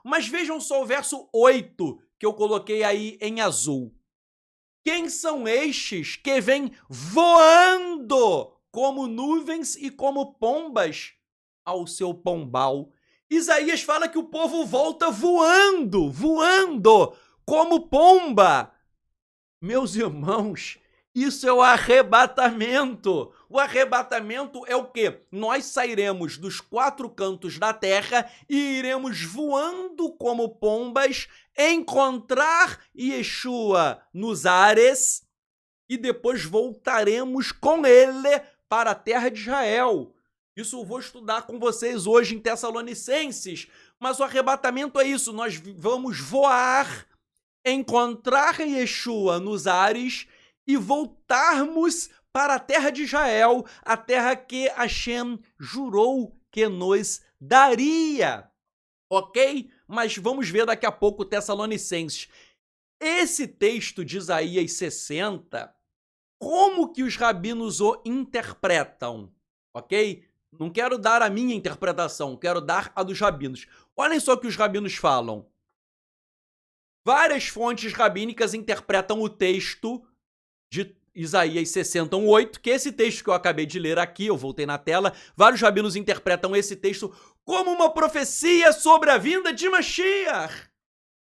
mas vejam só o verso 8 que eu coloquei aí em azul. Quem são estes que vêm voando como nuvens e como pombas ao seu pombal? Isaías fala que o povo volta voando como pomba. Meus irmãos, isso é o arrebatamento. O arrebatamento é o quê? Nós sairemos dos 4 cantos da terra e iremos voando como pombas, encontrar Yeshua nos ares e depois voltaremos com ele para a terra de Israel. Isso eu vou estudar com vocês hoje em Tessalonicenses, mas o arrebatamento é isso, nós vamos voar, encontrar Yeshua nos ares e voltarmos para a terra de Israel, a terra que Hashem jurou que nos daria, ok? Mas vamos ver daqui a pouco Tessalonicenses. Esse texto de Isaías 60, como que os rabinos o interpretam, ok? Não quero dar a minha interpretação, quero dar a dos rabinos. Olhem só o que os rabinos falam. Várias fontes rabínicas interpretam o texto de Isaías 61:8, que é esse texto que eu acabei de ler aqui, eu voltei na tela. Vários rabinos interpretam esse texto como uma profecia sobre a vinda de Mashiach.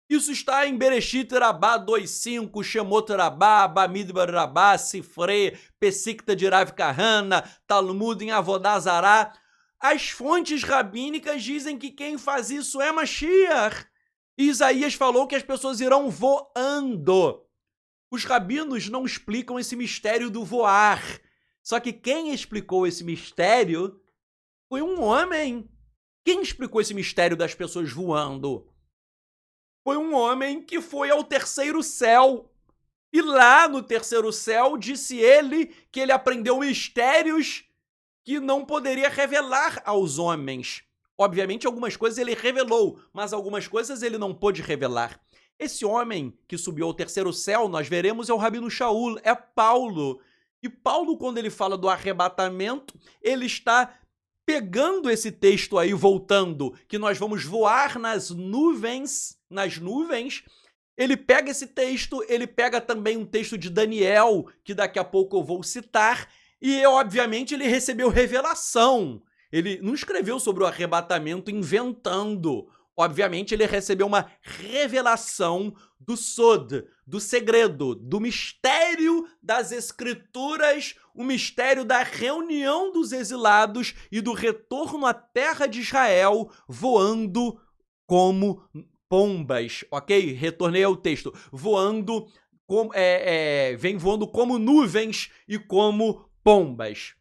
Isso está em Bereshit Rabá 2:5, Shemot Rabá, Bamidbar Rabá, Sifrei, Pessikta de Rav Kahana, Talmud em Avodá Zará. As fontes rabínicas dizem que quem faz isso é Mashiach. E Isaías falou que as pessoas irão voando. Os rabinos não explicam esse mistério do voar. Só que quem explicou esse mistério foi um homem. Quem explicou esse mistério das pessoas voando? Foi um homem que foi ao terceiro céu. E lá no terceiro céu, disse ele que ele aprendeu mistérios que não poderia revelar aos homens. Obviamente, algumas coisas ele revelou, mas algumas coisas ele não pôde revelar. Esse homem que subiu ao terceiro céu, nós veremos, é o Rabino Shaul, é Paulo. E Paulo, quando ele fala do arrebatamento, ele está pegando esse texto aí, voltando, que nós vamos voar nas nuvens, ele pega esse texto, ele pega também um texto de Daniel, que daqui a pouco eu vou citar, e obviamente ele recebeu revelação. Ele não escreveu sobre o arrebatamento inventando. Obviamente ele recebeu uma revelação do Sod, do segredo, do mistério das escrituras, o mistério da reunião dos exilados e do retorno à terra de Israel voando como pombas, ok? Retornei ao texto. Voando, vem voando como nuvens e como pombas.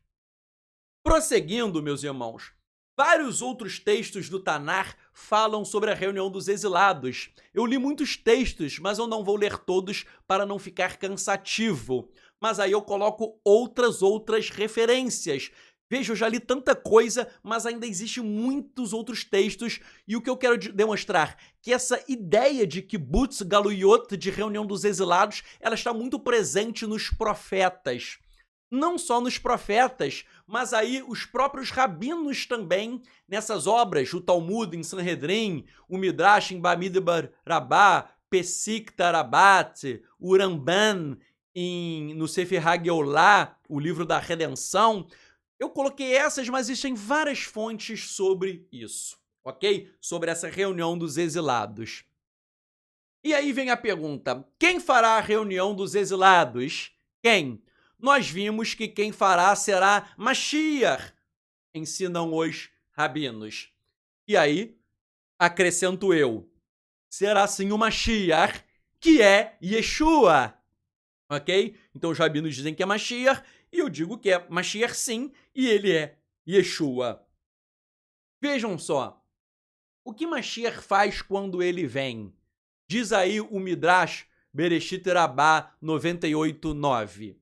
Prosseguindo, meus irmãos, vários outros textos do Tanar falam sobre a reunião dos exilados. Eu li muitos textos, mas eu não vou ler todos para não ficar cansativo. Mas aí eu coloco outras referências. Veja, eu já li tanta coisa, mas ainda existem muitos outros textos. E o que eu quero demonstrar? Que essa ideia de kibbutz galuyot, de reunião dos exilados, ela está muito presente nos profetas. Não só nos profetas, mas aí os próprios rabinos também, nessas obras, o Talmud em Sanhedrin, o Midrash em Bamidbar Rabá, Pessikta Rabat, o Ramban no Sefer HaGeolá, o livro da redenção. Eu coloquei essas, mas existem várias fontes sobre isso, ok? Sobre essa reunião dos exilados. E aí vem a pergunta: quem fará a reunião dos exilados? Quem? Nós vimos que quem fará será Mashiach, ensinam os rabinos. E aí, acrescento eu, será sim o Mashiach, que é Yeshua. Ok? Então os rabinos dizem que é Mashiach, e eu digo que é Mashiach sim, e ele é Yeshua. Vejam só, o que Mashiach faz quando ele vem? Diz aí o Midrash Bereshit Rabbah 98:9.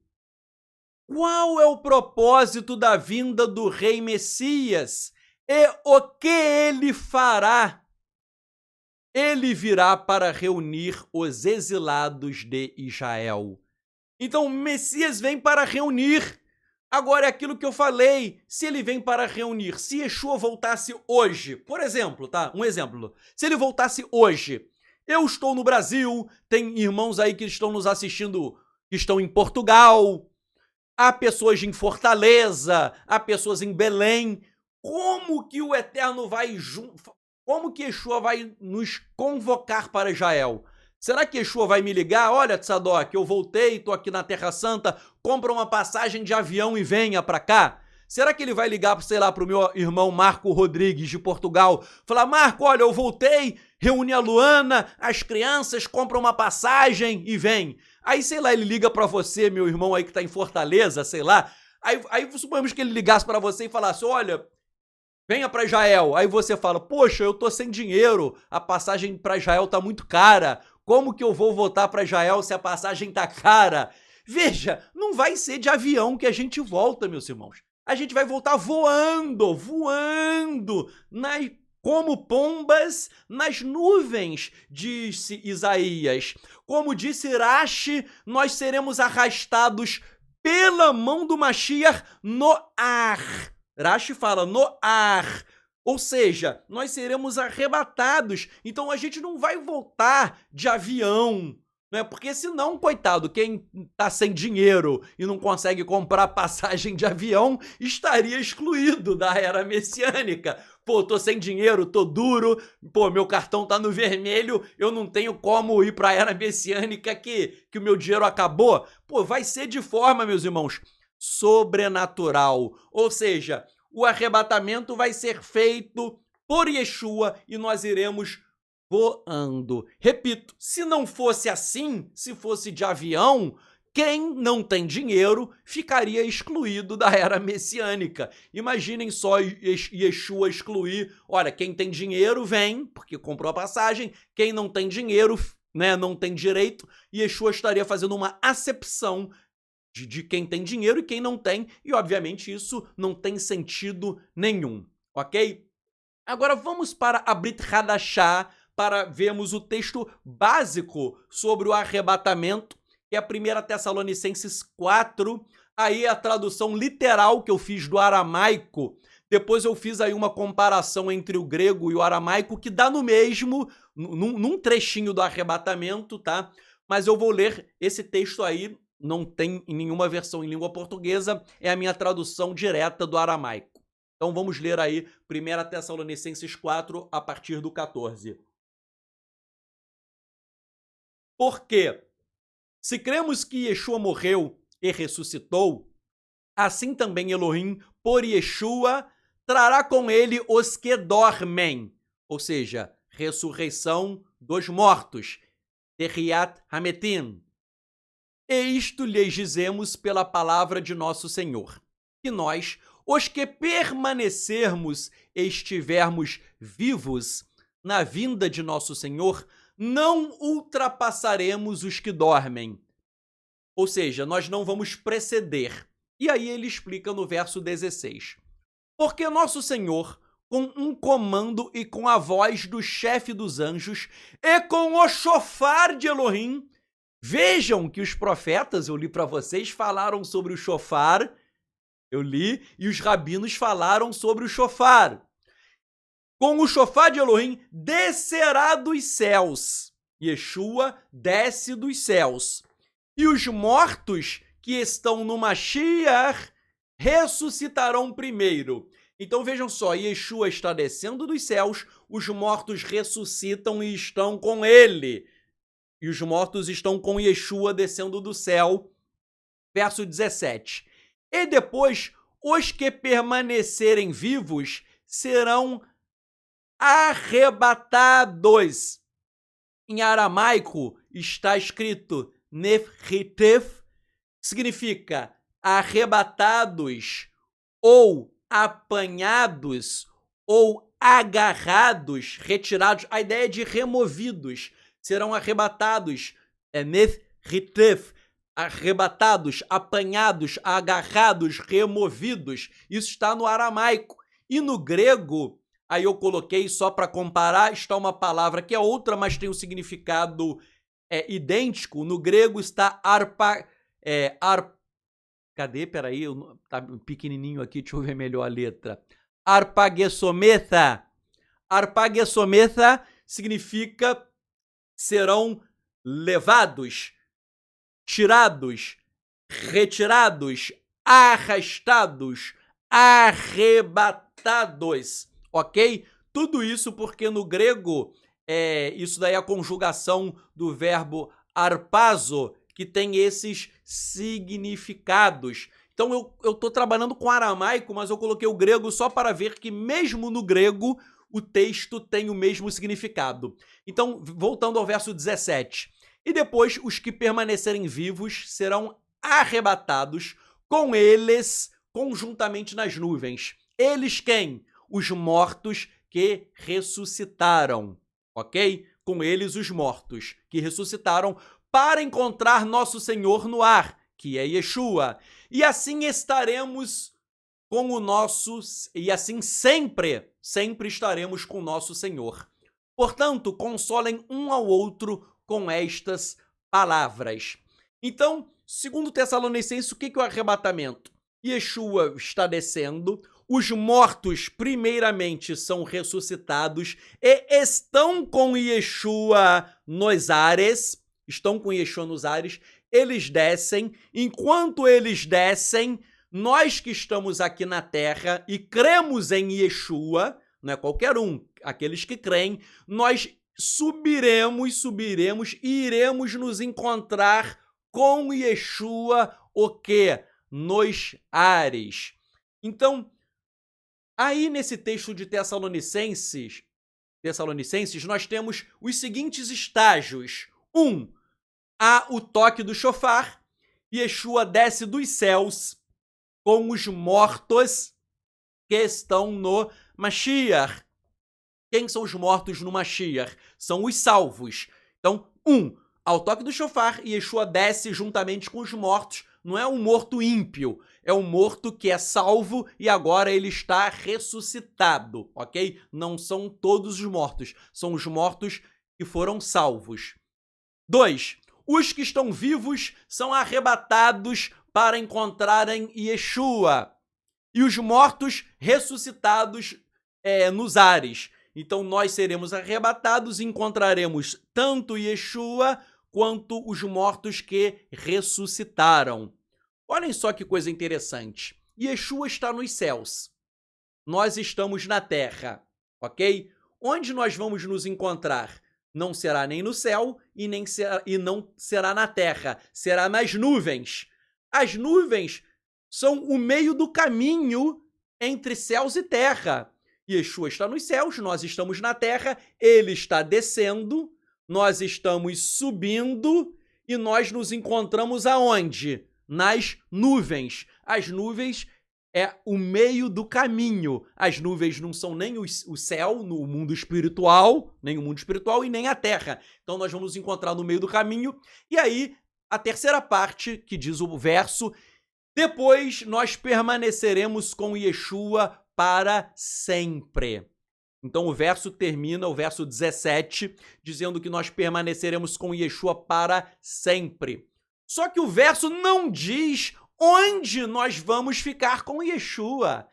Qual é o propósito da vinda do rei Messias? E o que ele fará? Ele virá para reunir os exilados de Israel. Então o Messias vem para reunir. Agora é aquilo que eu falei, se ele vem para reunir, se Yeshua voltasse hoje, por exemplo, tá? Um exemplo. Se ele voltasse hoje, eu estou no Brasil, tem irmãos aí que estão nos assistindo, que estão em Portugal, há pessoas em Fortaleza, há pessoas em Belém. Como que o Eterno vai como que Yeshua vai nos convocar para Israel? Será que Yeshua vai me ligar? Olha, Tzadok, eu voltei, tô aqui na Terra Santa, compra uma passagem de avião e venha para cá? Será que ele vai ligar, sei lá, pro meu irmão Marco Rodrigues de Portugal? Falar, Marco, olha, eu voltei, reúne a Luana, as crianças, compra uma passagem e vem. Aí, sei lá, ele liga para você, meu irmão aí que tá em Fortaleza, sei lá. Aí suponhamos que ele ligasse para você e falasse, olha, venha para Israel. Aí você fala, poxa, eu tô sem dinheiro, a passagem para Israel tá muito cara. Como que eu vou voltar para Israel se a passagem tá cara? Veja, não vai ser de avião que a gente volta, meus irmãos. A gente vai voltar voando, como pombas nas nuvens, disse Isaías. Como disse Rashi, nós seremos arrastados pela mão do Mashiach no ar. Rashi fala no ar. Ou seja, nós seremos arrebatados. Então a gente não vai voltar de avião, né? Porque senão, coitado, quem tá sem dinheiro e não consegue comprar passagem de avião estaria excluído da era messiânica. Pô, tô sem dinheiro, tô duro, pô, meu cartão tá no vermelho, eu não tenho como ir pra era messiânica que o meu dinheiro acabou. Pô, vai ser de forma, meus irmãos, sobrenatural. Ou seja, o arrebatamento vai ser feito por Yeshua e nós iremos voando. Repito, se não fosse assim, se fosse de avião, quem não tem dinheiro ficaria excluído da era messiânica. Imaginem só Yeshua excluir, olha, quem tem dinheiro vem, porque comprou a passagem, quem não tem dinheiro, né, não tem direito, Yeshua estaria fazendo uma acepção de quem tem dinheiro e quem não tem, e obviamente isso não tem sentido nenhum, ok? Agora vamos para a Brit Hadashah para vermos o texto básico sobre o arrebatamento, que é a 1 Tessalonicenses 4, aí a tradução literal que eu fiz do aramaico, depois eu fiz aí uma comparação entre o grego e o aramaico, que dá no mesmo, num trechinho do arrebatamento, tá? Mas eu vou ler esse texto aí, não tem em nenhuma versão em língua portuguesa, é a minha tradução direta do aramaico. Então vamos ler aí 1 Tessalonicenses 4, a partir do 14. Porque, se cremos que Yeshua morreu e ressuscitou, assim também Elohim, por Yeshua, trará com ele os que dormem, ou seja, ressurreição dos mortos, Tehiat Hametim. E isto lhes dizemos pela palavra de nosso Senhor, que nós, os que permanecermos e estivermos vivos na vinda de nosso Senhor, não ultrapassaremos os que dormem. Ou seja, nós não vamos preceder. E aí ele explica no verso 16. Porque nosso Senhor, com um comando e com a voz do chefe dos anjos e com o chofar de Elohim. Vejam que os profetas, eu li para vocês, falaram sobre o chofar, eu li, e os rabinos falaram sobre o chofar. Com o chofar de Elohim, descerá dos céus. Yeshua desce dos céus. E os mortos que estão no Mashiach ressuscitarão primeiro. Então vejam só, Yeshua está descendo dos céus, os mortos ressuscitam e estão com ele. E os mortos estão com Yeshua descendo do céu. Verso 17. E depois, os que permanecerem vivos serão arrebatados. Em aramaico está escrito Nefritef, que significa arrebatados, ou apanhados, ou agarrados, retirados. A ideia é de removidos. Serão arrebatados. É Nefritef. Arrebatados, apanhados, agarrados, removidos. Isso está no aramaico. E no grego, aí eu coloquei só para comparar, está uma palavra que é outra, mas tem um significado idêntico. No grego está cadê? Peraí, tá pequenininho aqui, deixa eu ver melhor a letra. Arpagessometha. Arpagessometha significa serão levados, tirados, retirados, arrastados, arrebatados, ok? Tudo isso porque no grego, isso daí é a conjugação do verbo arpazo, que tem esses significados. Então eu tô trabalhando com aramaico, mas eu coloquei o grego só para ver que mesmo no grego o texto tem o mesmo significado. Então, voltando ao verso 17. E depois os que permanecerem vivos serão arrebatados com eles conjuntamente nas nuvens. Eles quem? Os mortos que ressuscitaram, ok? Com eles os mortos que ressuscitaram para encontrar nosso Senhor no ar, que é Yeshua. E assim estaremos com o nosso... E assim sempre estaremos com o nosso Senhor. Portanto, consolem um ao outro com estas palavras. Então, segundo Tessalonicenses, o que é o arrebatamento? Yeshua está descendo, os mortos primeiramente são ressuscitados e estão com Yeshua nos ares, eles descem, enquanto eles descem, nós que estamos aqui na terra e cremos em Yeshua, não é qualquer um, aqueles que creem, nós subiremos e iremos nos encontrar com Yeshua, o quê? Nos ares. Então, aí nesse texto de Tessalonicenses, nós temos os seguintes estágios. 1. Há o toque do shofar, Yeshua desce dos céus com os mortos que estão no Mashiach. Quem são os mortos no Mashiach? São os salvos. Então, 1. Ao toque do shofar, Yeshua desce juntamente com os mortos. Não é um morto ímpio, é um morto que é salvo e agora ele está ressuscitado, ok? Não são todos os mortos, são os mortos que foram salvos. 2. Os que estão vivos são arrebatados para encontrarem Yeshua. E os mortos ressuscitados nos ares. Então nós seremos arrebatados e encontraremos tanto Yeshua quanto os mortos que ressuscitaram. Olhem só que coisa interessante. Yeshua está nos céus. Nós estamos na terra, ok? Onde nós vamos nos encontrar? Não será nem no céu e não será na terra. Será nas nuvens. As nuvens são o meio do caminho entre céus e terra. Yeshua está nos céus, nós estamos na terra, ele está descendo, nós estamos subindo e nós nos encontramos aonde? Nas nuvens. As nuvens é o meio do caminho. As nuvens não são nem o céu no mundo espiritual, nem o mundo espiritual e nem a terra. Então nós vamos nos encontrar no meio do caminho. E aí, a terceira parte, que diz o verso, depois nós permaneceremos com Yeshua para sempre. Então o verso termina, o verso 17, dizendo que nós permaneceremos com Yeshua para sempre. Só que o verso não diz onde nós vamos ficar com Yeshua.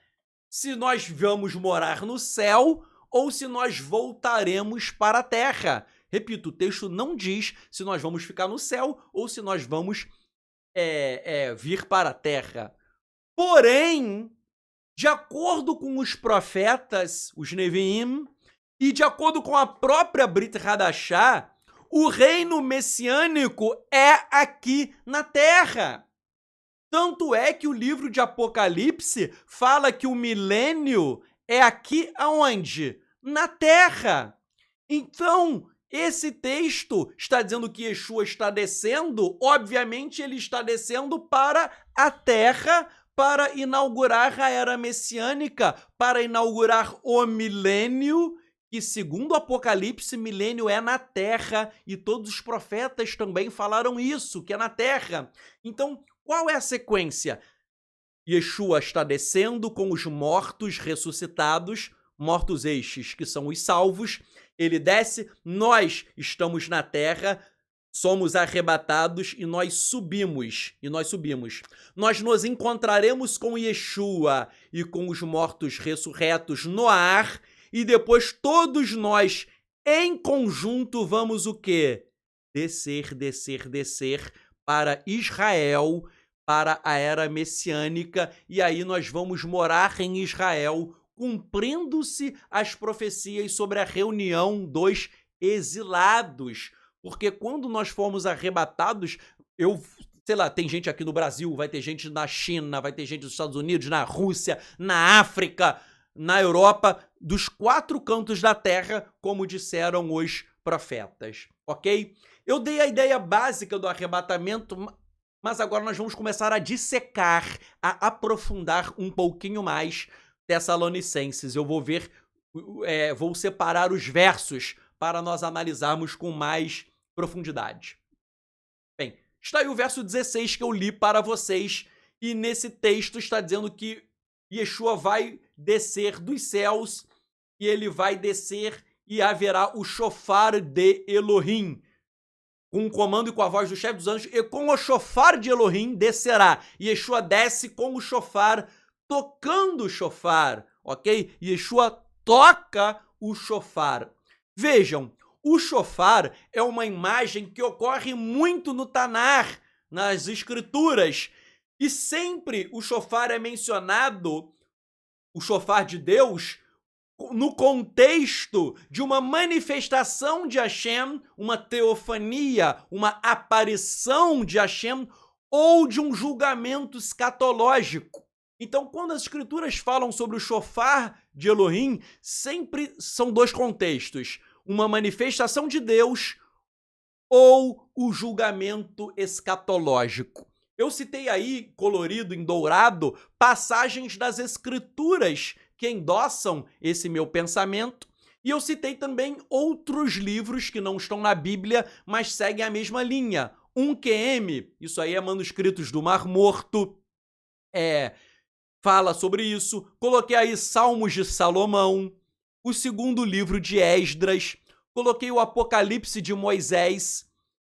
Se nós vamos morar no céu ou se nós voltaremos para a terra. Repito, o texto não diz se nós vamos ficar no céu ou se nós vamos vir para a terra. Porém, de acordo com os profetas, os Neviim, e de acordo com a própria Brit Hadashah, o reino messiânico é aqui na Terra. Tanto é que o livro de Apocalipse fala que o milênio é aqui aonde? Na Terra. Então, esse texto está dizendo que Yeshua está descendo, obviamente ele está descendo para a Terra para inaugurar a era messiânica, para inaugurar o milênio, que segundo o Apocalipse, milênio é na Terra, e todos os profetas também falaram isso, que é na Terra. Então, qual é a sequência? Yeshua está descendo com os mortos ressuscitados, mortos estes que são os salvos. Ele desce, nós estamos na terra, somos arrebatados e nós subimos. Nós nos encontraremos com Yeshua e com os mortos ressurretos no ar, e depois todos nós, em conjunto, vamos o quê? Descer para Israel, para a era messiânica, e aí nós vamos morar em Israel, cumprindo-se as profecias sobre a reunião dos exilados. Porque quando nós formos arrebatados, sei lá, tem gente aqui no Brasil, vai ter gente na China, vai ter gente nos Estados Unidos, na Rússia, na África, na Europa, dos 4 cantos da terra, como disseram os profetas, ok? Eu dei a ideia básica do arrebatamento, mas agora nós vamos começar a dissecar, a aprofundar um pouquinho mais Tessalonicenses. Eu vou separar os versos para nós analisarmos com mais profundidade. Bem, está aí o verso 16 que eu li para vocês, e nesse texto está dizendo que Yeshua vai descer dos céus, e ele vai descer e haverá o shofar de Elohim, com o comando e com a voz do chefe dos anjos, e com o shofar de Elohim descerá. Yeshua desce com o shofar, tocando o shofar, ok? Yeshua toca o shofar. Vejam, o shofar é uma imagem que ocorre muito no Tanar, nas escrituras, e sempre o shofar é mencionado, o shofar de Deus, no contexto de uma manifestação de Hashem, uma teofania, uma aparição de Hashem, ou de um julgamento escatológico. Então, quando as escrituras falam sobre o shofar de Elohim, sempre são 2 contextos: uma manifestação de Deus ou o julgamento escatológico. Eu citei aí, colorido em dourado, passagens das escrituras que endossam esse meu pensamento, e eu citei também outros livros que não estão na Bíblia, mas seguem a mesma linha. 1QM, isso aí é manuscritos do Mar Morto, fala sobre isso. Coloquei aí Salmos de Salomão, o 2º livro de Esdras, coloquei o Apocalipse de Moisés,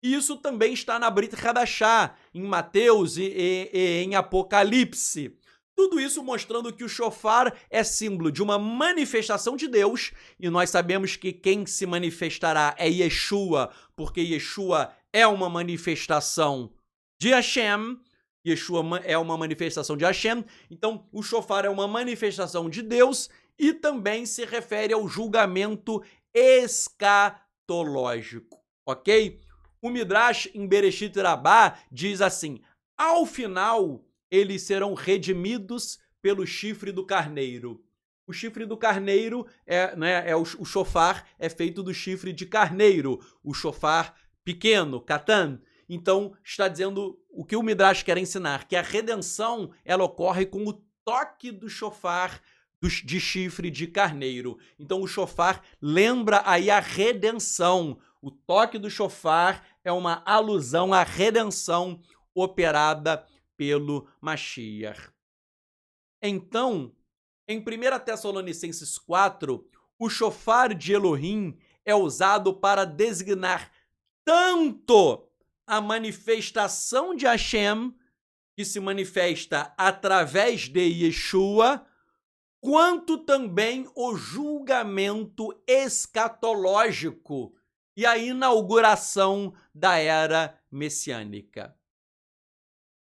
e isso também está na Brit Hadashah, em Mateus e em Apocalipse. Tudo isso mostrando que o shofar é símbolo de uma manifestação de Deus, e nós sabemos que quem se manifestará é Yeshua, porque Yeshua é uma manifestação de Hashem. Yeshua é uma manifestação de Hashem, então o shofar é uma manifestação de Deus e também se refere ao julgamento escatológico, ok? O Midrash em Bereshit Rabbah diz assim: ao final eles serão redimidos pelo chifre do carneiro. O chifre do carneiro o shofar é feito do chifre de carneiro, o shofar pequeno, katan. Então, está dizendo o que o Midrash quer ensinar, que a redenção ela ocorre com o toque do shofar de chifre de carneiro. Então, o shofar lembra aí a redenção. O toque do shofar é uma alusão à redenção operada pelo Mashiach. Então, em 1 Tessalonicenses 4, o shofar de Elohim é usado para designar tanto a manifestação de Hashem, que se manifesta através de Yeshua, quanto também o julgamento escatológico e a inauguração da era messiânica.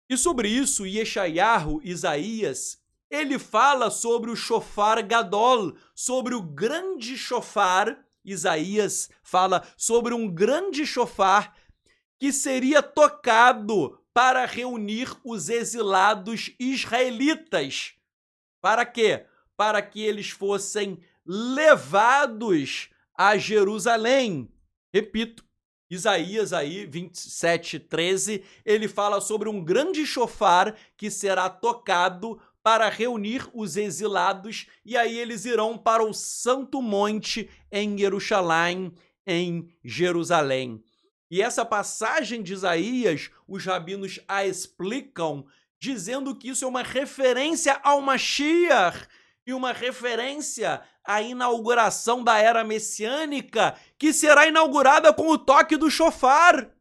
E sobre isso, Yeshayahu, Isaías, ele fala sobre o shofar gadol, sobre o grande shofar Isaías fala sobre um grande chofar que seria tocado para reunir os exilados israelitas. Para quê? Para que eles fossem levados a Jerusalém. Repito, Isaías aí, 27:13, ele fala sobre um grande chofar que será tocado para reunir os exilados, e aí eles irão para o Santo Monte em Jerusalém, em Jerusalém. E essa passagem de Isaías, os rabinos a explicam, dizendo que isso é uma referência ao Mashiach e uma referência à inauguração da era messiânica, que será inaugurada com o toque do shofar.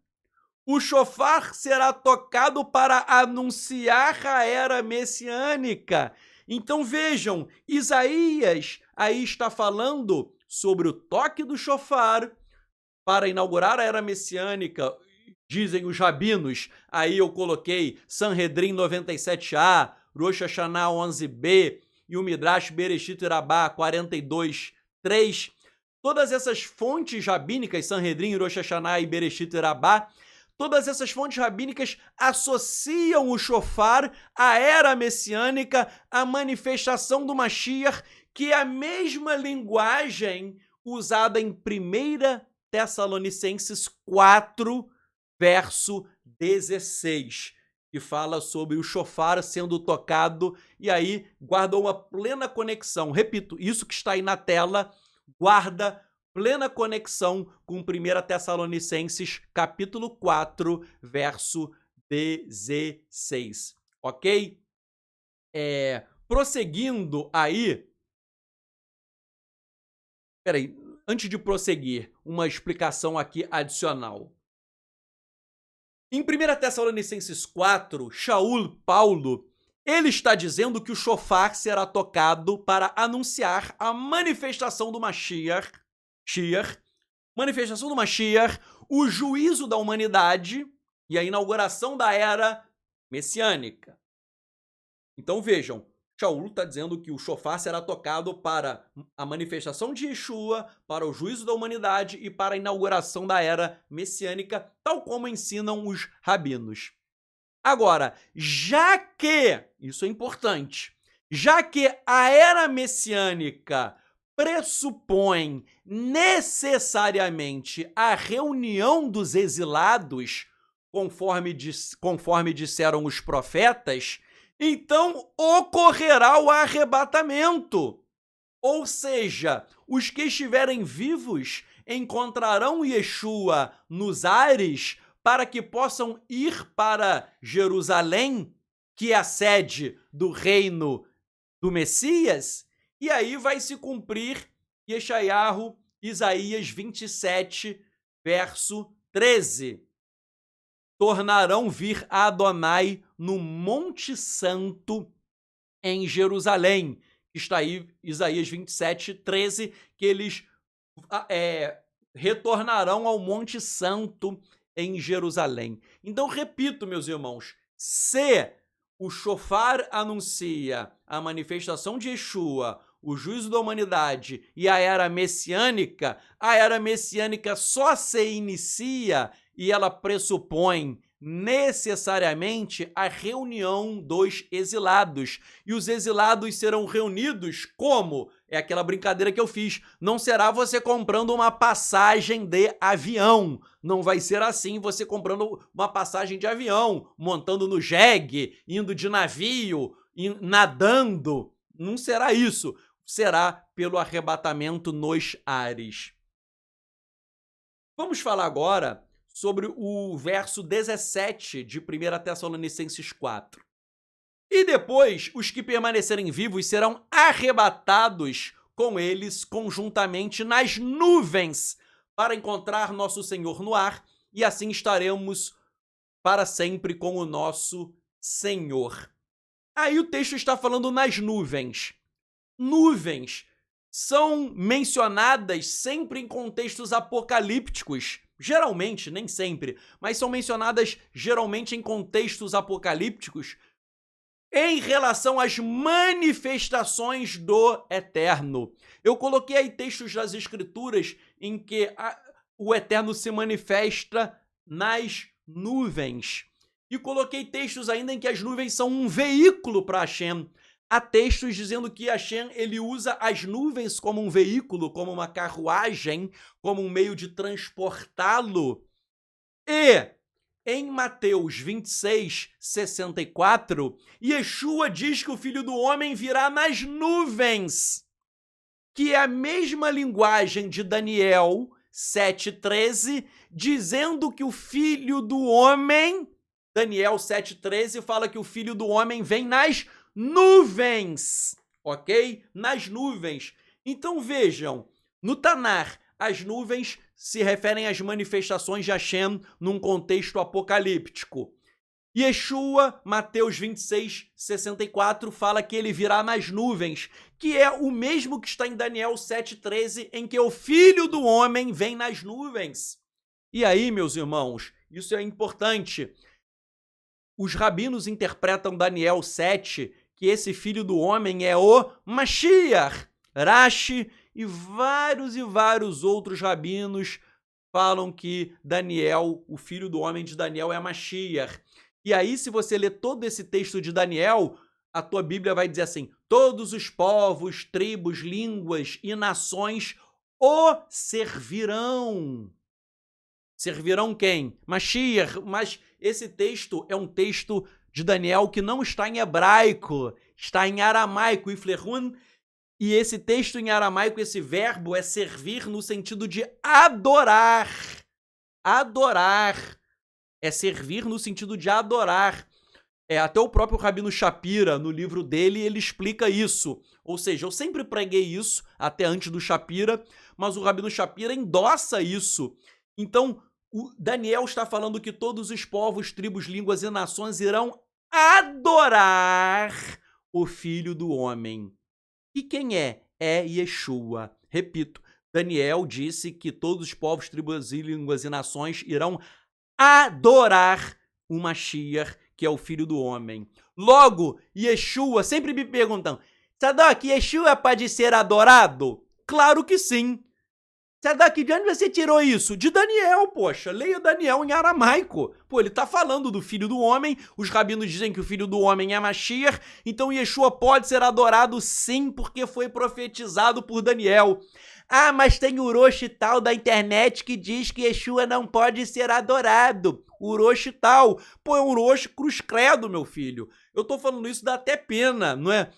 O shofar será tocado para anunciar a era messiânica. Então vejam, Isaías aí está falando sobre o toque do shofar para inaugurar a era messiânica. Dizem os rabinos, aí eu coloquei Sanhedrin 97a, Rosh Hashanah 11b e o Midrash Bereshit Rabbah 42:3. Todas essas fontes rabínicas, Sanhedrin, Rosh Hashanah e Bereshit Rabbah, todas essas fontes rabínicas associam o shofar à era messiânica, à manifestação do Mashiach, que é a mesma linguagem usada em 1 Tessalonicenses 4, verso 16, que fala sobre o shofar sendo tocado, e aí guarda uma plena conexão. Repito, isso que está aí na tela guarda plena conexão com 1 Tessalonicenses, capítulo 4, verso 16, ok? Prosseguindo aí... Peraí, antes de prosseguir, uma explicação aqui adicional. Em 1 Tessalonicenses 4, Shaul Paulo, ele está dizendo que o shofar será tocado para anunciar a manifestação do Mashiach, o juízo da humanidade e a inauguração da era messiânica. Então vejam, Shaul está dizendo que o shofar será tocado para a manifestação de Yeshua, para o juízo da humanidade e para a inauguração da era messiânica, tal como ensinam os rabinos. Agora, já que, isso é importante, já que a era messiânica pressupõe necessariamente a reunião dos exilados, conforme disseram os profetas, então ocorrerá o arrebatamento. Ou seja, os que estiverem vivos encontrarão Yeshua nos ares para que possam ir para Jerusalém, que é a sede do reino do Messias, e aí vai se cumprir Yeshayahu, Isaías 27, verso 13. Tornarão vir a Adonai no Monte Santo em Jerusalém. Está aí Isaías 27, 13, que eles retornarão ao Monte Santo em Jerusalém. Então, repito, meus irmãos, se o shofar anuncia a manifestação de Yeshua, o juízo da humanidade e a era messiânica só se inicia e ela pressupõe necessariamente a reunião dos exilados. E os exilados serão reunidos como? É aquela brincadeira que eu fiz. Não será você comprando uma passagem de avião. Não vai ser assim você comprando uma passagem de avião, montando no jegue, indo de navio, nadando. Não será isso. Será pelo arrebatamento nos ares. Vamos falar agora sobre o verso 17 de 1 Tessalonicenses 4. E depois, os que permanecerem vivos serão arrebatados com eles conjuntamente nas nuvens para encontrar nosso Senhor no ar, e assim estaremos para sempre com o nosso Senhor. Aí o texto está falando nas nuvens. Nuvens são mencionadas sempre em contextos apocalípticos. Geralmente, nem sempre, mas são mencionadas geralmente em contextos apocalípticos em relação às manifestações do Eterno. Eu coloquei aí textos das Escrituras em que o Eterno se manifesta nas nuvens. E coloquei textos ainda em que as nuvens são um veículo para Hashem. Há textos dizendo que Hashem ele usa as nuvens como um veículo, como uma carruagem, como um meio de transportá-lo. E em Mateus 26, 64, Yeshua diz que o Filho do Homem virá nas nuvens, que é a mesma linguagem de Daniel 7,13, dizendo que o Filho do Homem, Daniel 7,13 fala que o Filho do Homem vem nas nuvens, ok? Nas nuvens. Então vejam, no Tanar, as nuvens se referem às manifestações de Hashem num contexto apocalíptico. Yeshua, Mateus 26, 64, fala que ele virá nas nuvens, que é o mesmo que está em Daniel 7,13, em que o Filho do Homem vem nas nuvens. E aí, meus irmãos, isso é importante. Os rabinos interpretam Daniel 7, que esse Filho do Homem é o Mashiach. Rashi e vários outros rabinos falam que Daniel, o Filho do Homem de Daniel, é Mashiach. E aí, se você ler todo esse texto de Daniel, a tua Bíblia vai dizer assim: todos os povos, tribos, línguas e nações o servirão. Servirão quem? Mashiach. Mas esse texto é um texto de Daniel que não está em hebraico, está em aramaico, iflerun. E esse texto em aramaico, esse verbo é servir no sentido de adorar. Adorar. É servir no sentido de adorar. Até o próprio Rabino Shapira, no livro dele, ele explica isso. Ou seja, eu sempre preguei isso, até antes do Shapira, mas o Rabino Shapira endossa isso. Então, o Daniel está falando que todos os povos, tribos, línguas e nações irão adorar o Filho do Homem. E quem é? É Yeshua. Repito, Daniel disse que todos os povos, tribos, línguas e nações irão adorar o Mashiach, que é o Filho do Homem. Logo, Yeshua, sempre me perguntam, Sadoc, Yeshua pode ser adorado? Claro que sim. Sadoc, de onde você tirou isso? De Daniel, poxa. Leia Daniel em aramaico. Pô, ele tá falando do Filho do Homem. Os rabinos dizem que o Filho do Homem é Mashiach. Então Yeshua pode ser adorado sim, porque foi profetizado por Daniel. Ah, mas tem o Urosh tal da internet que diz que Yeshua não pode ser adorado. Urosh tal. Pô, é um Urosh cruz credo, meu filho. Eu tô falando isso, dá até pena, não é?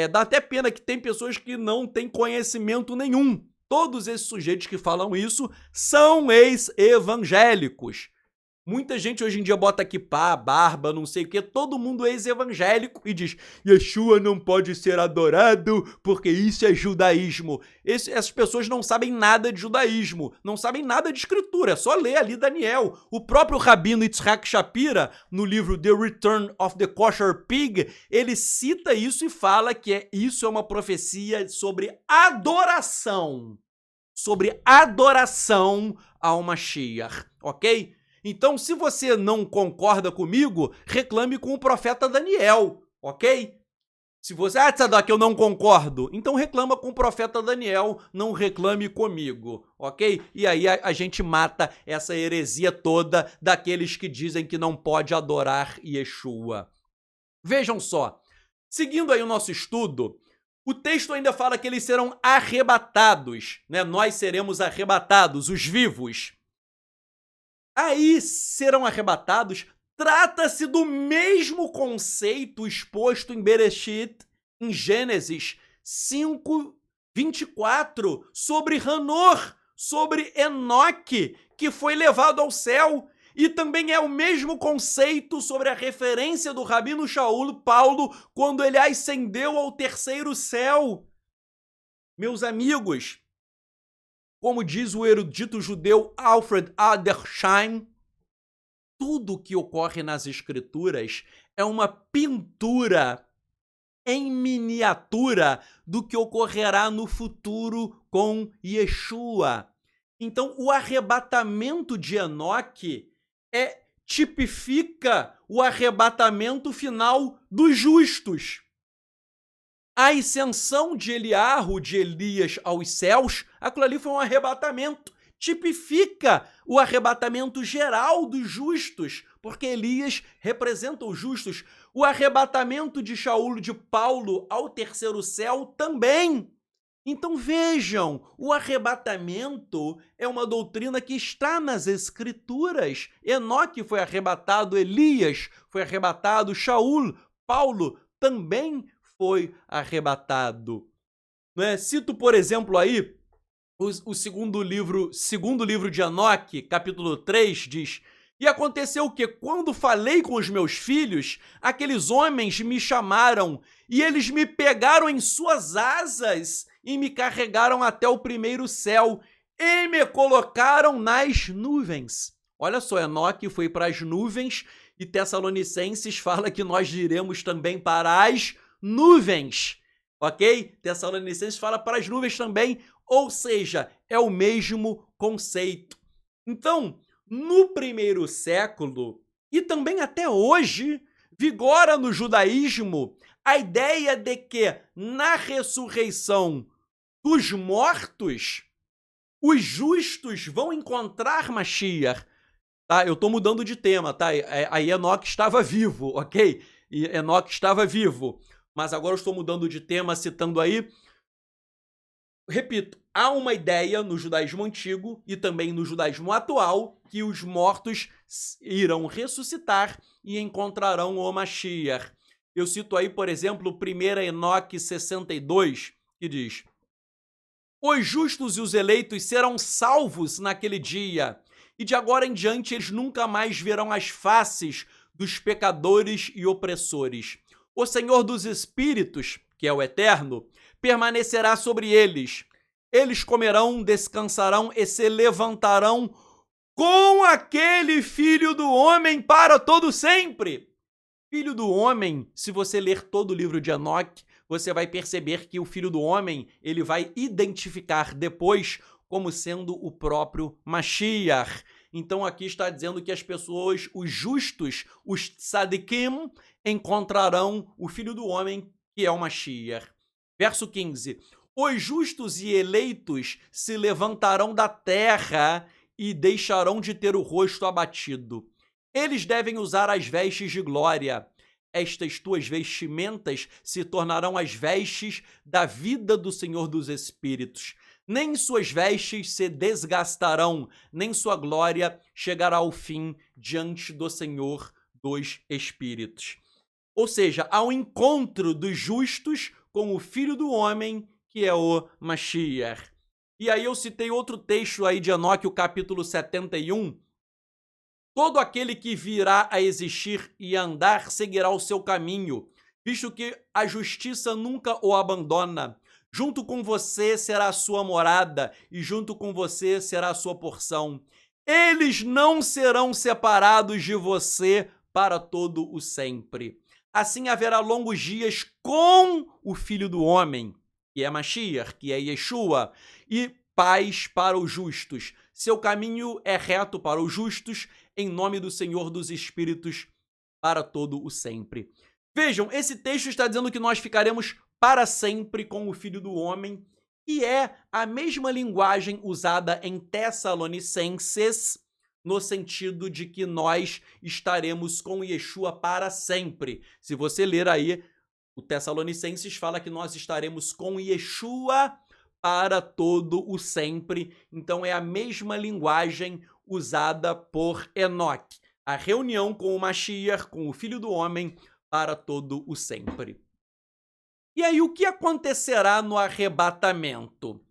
Dá até pena que tem pessoas que não têm conhecimento nenhum. Todos esses sujeitos que falam isso são ex-evangélicos. Muita gente hoje em dia bota kippá, barba, não sei o que, todo mundo é ex-evangélico e diz Yeshua não pode ser adorado porque isso é judaísmo. Essas pessoas não sabem nada de judaísmo, não sabem nada de escritura, é só ler ali Daniel. O próprio Rabino Yitzhak Shapira, no livro The Return of the Kosher Pig, ele cita isso e fala que isso é uma profecia sobre adoração ao Mashiach, ok? Então, se você não concorda comigo, reclame com o profeta Daniel, ok? Se você, Sadoc, eu não concordo, então reclama com o profeta Daniel, não reclame comigo, ok? E aí a gente mata essa heresia toda daqueles que dizem que não pode adorar Yeshua. Vejam só, seguindo aí o nosso estudo, o texto ainda fala que eles serão arrebatados, né? Nós seremos arrebatados, os vivos. Aí serão arrebatados, trata-se do mesmo conceito exposto em Bereshit, em Gênesis 5, 24, sobre Hanor, sobre Enoque, que foi levado ao céu. E também é o mesmo conceito sobre a referência do Rabino Shaul Paulo quando ele ascendeu ao terceiro céu. Meus amigos, como diz o erudito judeu Alfred Adersheim, tudo que ocorre nas escrituras é uma pintura em miniatura do que ocorrerá no futuro com Yeshua. Então, o arrebatamento de Enoque é tipifica o arrebatamento final dos justos. A ascensão de Eliarro, de Elias aos céus, aquilo ali foi um arrebatamento. Tipifica o arrebatamento geral dos justos, porque Elias representa os justos. O arrebatamento de Shaul, de Paulo ao terceiro céu também. Então vejam, o arrebatamento é uma doutrina que está nas Escrituras. Enoque foi arrebatado, Elias foi arrebatado, Shaul, Paulo também foi arrebatado. Cito, por exemplo, aí o segundo livro de Enoque, capítulo 3, diz: e aconteceu que, quando falei com os meus filhos, aqueles homens me chamaram, e eles me pegaram em suas asas e me carregaram até o primeiro céu, e me colocaram nas nuvens. Olha só, Enoque foi para as nuvens, e Tessalonicenses fala que nós iremos também para as nuvens, ok? Tessalonicenses fala para as nuvens também, ou seja, é o mesmo conceito. Então, no primeiro século, e também até hoje, vigora no judaísmo a ideia de que, na ressurreição dos mortos, os justos vão encontrar Mashiach. Tá? Eu estou mudando de tema, tá? Aí Enoque estava vivo, ok? E Enoque estava vivo. Mas agora eu estou mudando de tema, citando aí. Repito, há uma ideia no judaísmo antigo e também no judaísmo atual que os mortos irão ressuscitar e encontrarão o Mashiach. Eu cito aí, por exemplo, 1 Enoque 62, que diz: os justos e os eleitos serão salvos naquele dia, e de agora em diante eles nunca mais verão as faces dos pecadores e opressores. O Senhor dos Espíritos, que é o Eterno, permanecerá sobre eles. Eles comerão, descansarão e se levantarão com aquele Filho do Homem para todo sempre. Filho do Homem, se você ler todo o livro de Enoque, você vai perceber que o Filho do Homem, ele vai identificar depois como sendo o próprio Mashiach. Então aqui está dizendo que as pessoas, os justos, os tzadikim, encontrarão o Filho do Homem, que é o Mashiach. Verso 15. Os justos e eleitos se levantarão da terra e deixarão de ter o rosto abatido. Eles devem usar as vestes de glória. Estas tuas vestimentas se tornarão as vestes da vida do Senhor dos Espíritos. Nem suas vestes se desgastarão, nem sua glória chegará ao fim diante do Senhor dos Espíritos. Ou seja, há um encontro dos justos com o Filho do Homem, que é o Mashiach. E aí eu citei outro texto aí de Enoque, o capítulo 71. Todo aquele que virá a existir e andar seguirá o seu caminho, visto que a justiça nunca o abandona. Junto com você será a sua morada, e junto com você será a sua porção. Eles não serão separados de você para todo o sempre. Assim haverá longos dias com o Filho do Homem, que é Mashiach, que é Yeshua, e paz para os justos. Seu caminho é reto para os justos, em nome do Senhor dos Espíritos, para todo o sempre. Vejam, esse texto está dizendo que nós ficaremos para sempre com o Filho do Homem, e é a mesma linguagem usada em Tessalonicenses, no sentido de que nós estaremos com Yeshua para sempre. Se você ler aí, o Tessalonicenses fala que nós estaremos com Yeshua para todo o sempre. Então é a mesma linguagem usada por Enoque. A reunião com o Mashiach, com o Filho do Homem, para todo o sempre. E aí, o que acontecerá no arrebatamento?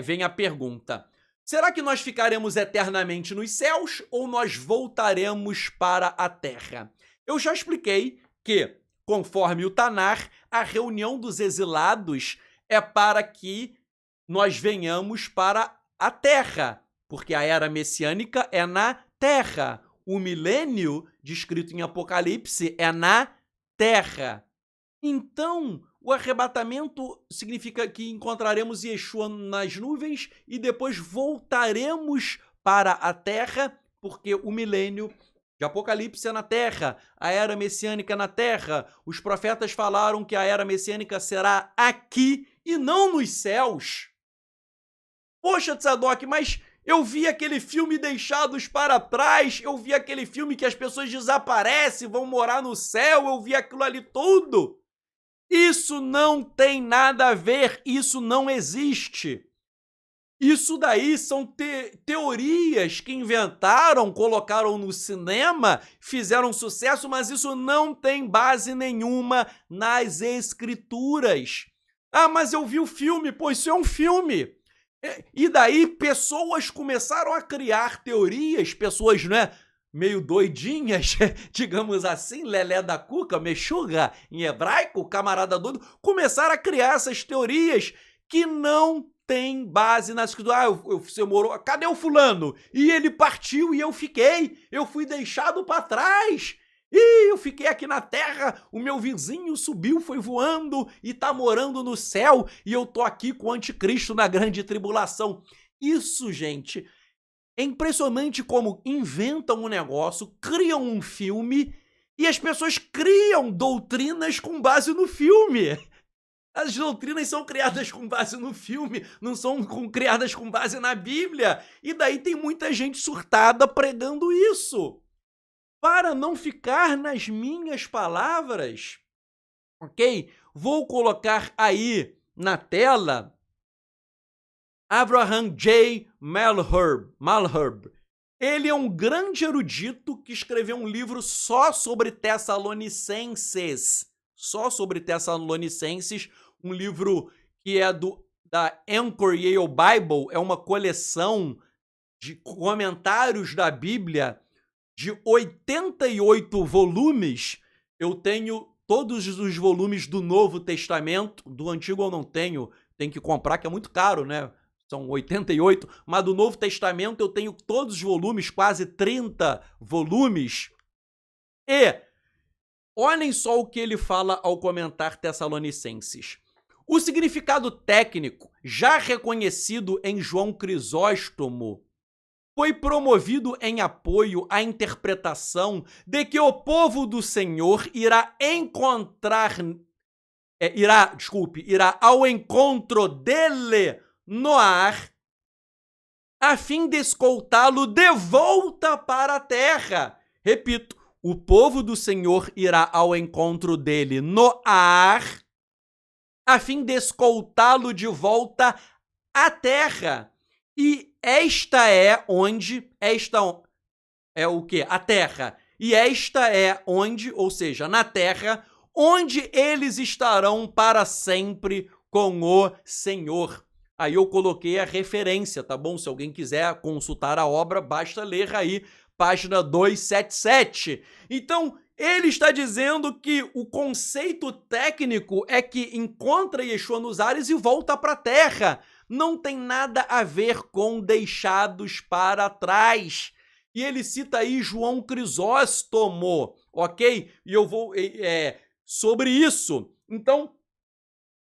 Vem a pergunta. Será que nós ficaremos eternamente nos céus ou nós voltaremos para a terra? Eu já expliquei que, conforme o Tanar, a reunião dos exilados é para que nós venhamos para a terra, porque a era messiânica é na terra. O milênio, descrito em Apocalipse, é na terra. Então, o arrebatamento significa que encontraremos Yeshua nas nuvens e depois voltaremos para a terra, porque o milênio de Apocalipse é na terra, a era messiânica é na terra. Os profetas falaram que a era messiânica será aqui e não nos céus. Poxa, Tzadok, mas eu vi aquele filme Deixados para Trás, eu vi aquele filme que as pessoas desaparecem, vão morar no céu, eu vi aquilo ali tudo. Isso não tem nada a ver, isso não existe. Isso daí são teorias que inventaram, colocaram no cinema, fizeram sucesso, mas isso não tem base nenhuma nas escrituras. Ah, mas eu vi o filme, pô, isso é um filme. E daí pessoas começaram a criar teorias, pessoas, né, meio doidinhas, digamos assim, lelé da cuca, mexuga em hebraico, camarada doido, começaram a criar essas teorias que não tem base na escritura. Ah, você morou, cadê o fulano? E ele partiu e eu fui deixado para trás. E eu fiquei aqui na terra, o meu vizinho subiu, foi voando e tá morando no céu e eu tô aqui com o anticristo na grande tribulação. Isso, gente, é impressionante como inventam um negócio, criam um filme e as pessoas criam doutrinas com base no filme. As doutrinas são criadas com base no filme, não são criadas com base na Bíblia. E daí tem muita gente surtada pregando isso. Para não ficar nas minhas palavras, ok? Vou colocar aí na tela Abraham J. Malherbe. Ele é um grande erudito que escreveu um livro só sobre Tessalonicenses. Só sobre Tessalonicenses, um livro que é da Anchor Yale Bible, é uma coleção de comentários da Bíblia de 88 volumes. Eu tenho todos os volumes do Novo Testamento, do Antigo eu não tenho que comprar, que é muito caro, né? São 88, mas do Novo Testamento eu tenho todos os volumes, quase 30 volumes. E olhem só o que ele fala ao comentar Tessalonicenses. O significado técnico, já reconhecido em João Crisóstomo, foi promovido em apoio à interpretação de que o povo do Senhor irá ao encontro dele no ar, a fim de escoltá-lo de volta para a terra. Repito, o povo do Senhor irá ao encontro dele no ar, a fim de escoltá-lo de volta à terra. E esta é o quê? A terra. E esta é onde, ou seja, na terra, onde eles estarão para sempre com o Senhor. Aí eu coloquei a referência, tá bom? Se alguém quiser consultar a obra, basta ler aí, página 277. Então, ele está dizendo que o conceito técnico é que encontra Yeshua nos ares e volta para a terra. Não tem nada a ver com deixados para trás. E ele cita aí João Crisóstomo, ok? E eu vou sobre isso. Então,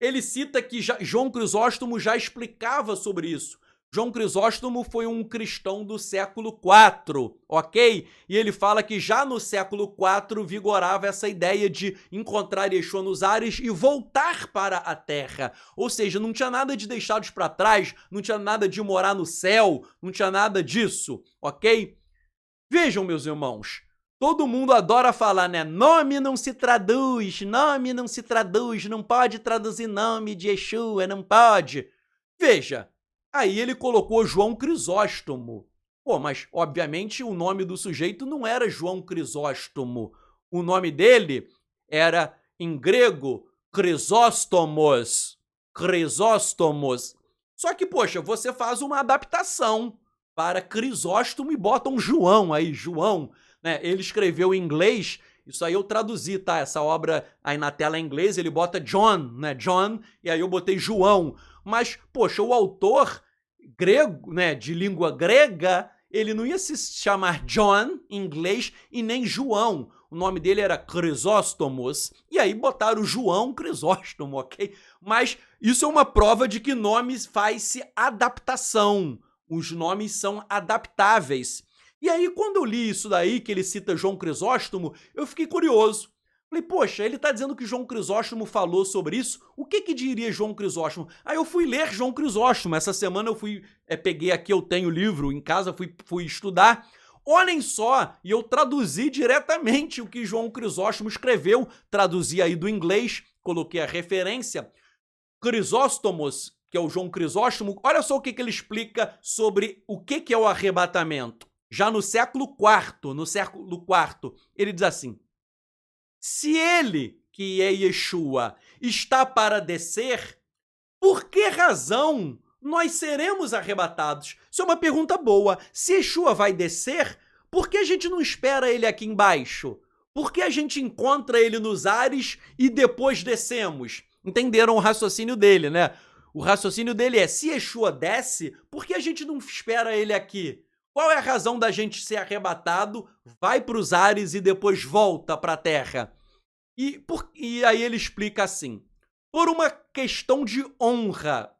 ele cita que João Crisóstomo já explicava sobre isso. João Crisóstomo foi um cristão do século IV, ok? E ele fala que já no século IV vigorava essa ideia de encontrar Yeshua nos ares e voltar para a terra. Ou seja, não tinha nada de deixados para trás, não tinha nada de morar no céu, não tinha nada disso, ok? Vejam, meus irmãos, todo mundo adora falar, né? Nome não se traduz, não pode traduzir nome de Yeshua, não pode. Veja, aí ele colocou João Crisóstomo. Pô, mas obviamente o nome do sujeito não era João Crisóstomo. O nome dele era, em grego, Crisóstomos. Só que, poxa, você faz uma adaptação para Crisóstomo e bota um João aí, João, né? Ele escreveu em inglês, isso aí eu traduzi, tá? Essa obra aí na tela em inglês, ele bota John, né? John, e aí eu botei João. Mas, poxa, o autor grego, né, de língua grega, ele não ia se chamar John em inglês e nem João. O nome dele era Crisóstomos, e aí botaram João Crisóstomo, ok? Mas isso é uma prova de que nomes faz-se adaptação. Os nomes são adaptáveis. E aí, quando eu li isso daí, que ele cita João Crisóstomo, eu fiquei curioso. Falei, poxa, ele tá dizendo que João Crisóstomo falou sobre isso, o que que diria João Crisóstomo? Aí eu fui ler João Crisóstomo, essa semana eu peguei aqui, eu tenho o livro em casa, fui estudar. Olhem só, e eu traduzi diretamente o que João Crisóstomo escreveu, traduzi aí do inglês, coloquei a referência. Crisóstomos, que é o João Crisóstomo, olha só o que ele explica sobre o que é o arrebatamento. Já no século IV, ele diz assim: se ele, que é Yeshua, está para descer, por que razão nós seremos arrebatados? Isso é uma pergunta boa. Se Yeshua vai descer, por que a gente não espera ele aqui embaixo? Por que a gente encontra ele nos ares e depois descemos? Entenderam o raciocínio dele, né? O raciocínio dele é, se Yeshua desce, por que a gente não espera ele aqui? Qual é a razão da gente ser arrebatado, vai para os ares e depois volta para a terra? E aí ele explica assim: por uma questão de honra,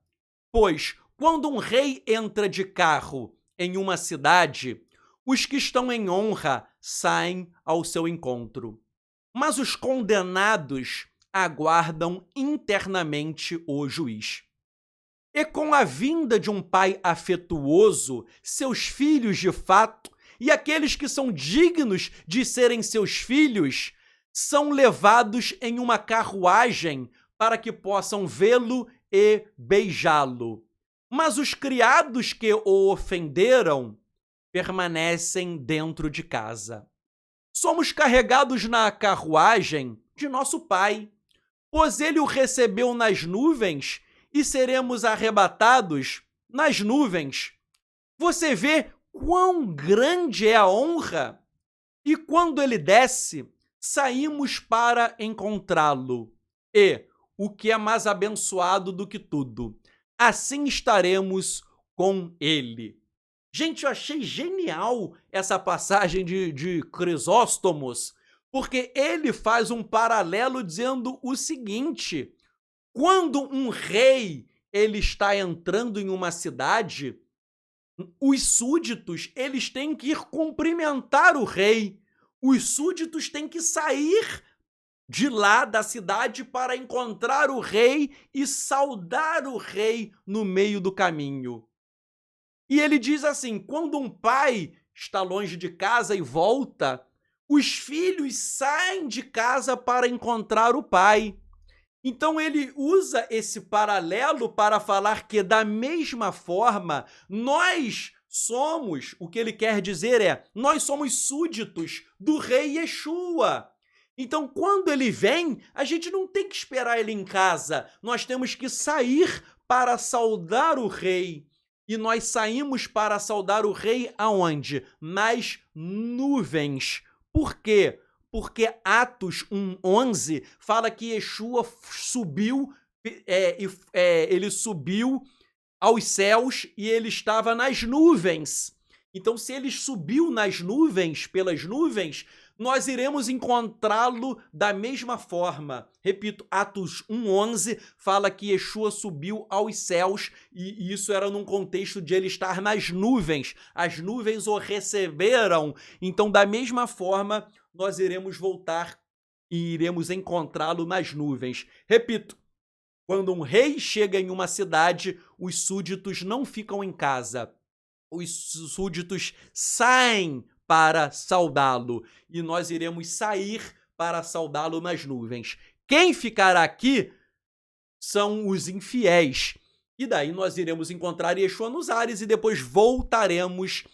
pois quando um rei entra de carro em uma cidade, os que estão em honra saem ao seu encontro, mas os condenados aguardam internamente o juiz. E com a vinda de um pai afetuoso, seus filhos de fato, e aqueles que são dignos de serem seus filhos, são levados em uma carruagem para que possam vê-lo e beijá-lo. Mas os criados que o ofenderam permanecem dentro de casa. Somos carregados na carruagem de nosso Pai, pois ele o recebeu nas nuvens e seremos arrebatados nas nuvens. Você vê quão grande é a honra? E quando ele desce, saímos para encontrá-lo. E, o que é mais abençoado do que tudo, assim estaremos com ele. Gente, eu achei genial essa passagem de Crisóstomos, porque ele faz um paralelo dizendo o seguinte: quando um rei ele está entrando em uma cidade, os súditos eles têm que ir cumprimentar o rei. Os súditos têm que sair de lá da cidade para encontrar o rei e saudar o rei no meio do caminho. E ele diz assim: quando um pai está longe de casa e volta, os filhos saem de casa para encontrar o pai. Então ele usa esse paralelo para falar que, da mesma forma, nós somos, o que ele quer dizer é, nós somos súditos do rei Yeshua. Então, quando ele vem, a gente não tem que esperar ele em casa, nós temos que sair para saudar o rei. E nós saímos para saudar o rei aonde? Nas nuvens. Por quê? Porque Atos 1:11 fala que Yeshua subiu, ele subiu aos céus e ele estava nas nuvens. Então, se ele subiu nas nuvens, pelas nuvens, nós iremos encontrá-lo da mesma forma. Repito, Atos 1:11 fala que Yeshua subiu aos céus e isso era num contexto de ele estar nas nuvens. As nuvens o receberam. Então, da mesma forma, nós iremos voltar e iremos encontrá-lo nas nuvens. Repito, quando um rei chega em uma cidade, os súditos não ficam em casa. Os súditos saem para saudá-lo e nós iremos sair para saudá-lo nas nuvens. Quem ficará aqui são os infiéis. E daí nós iremos encontrar Yeshua nos ares e depois voltaremos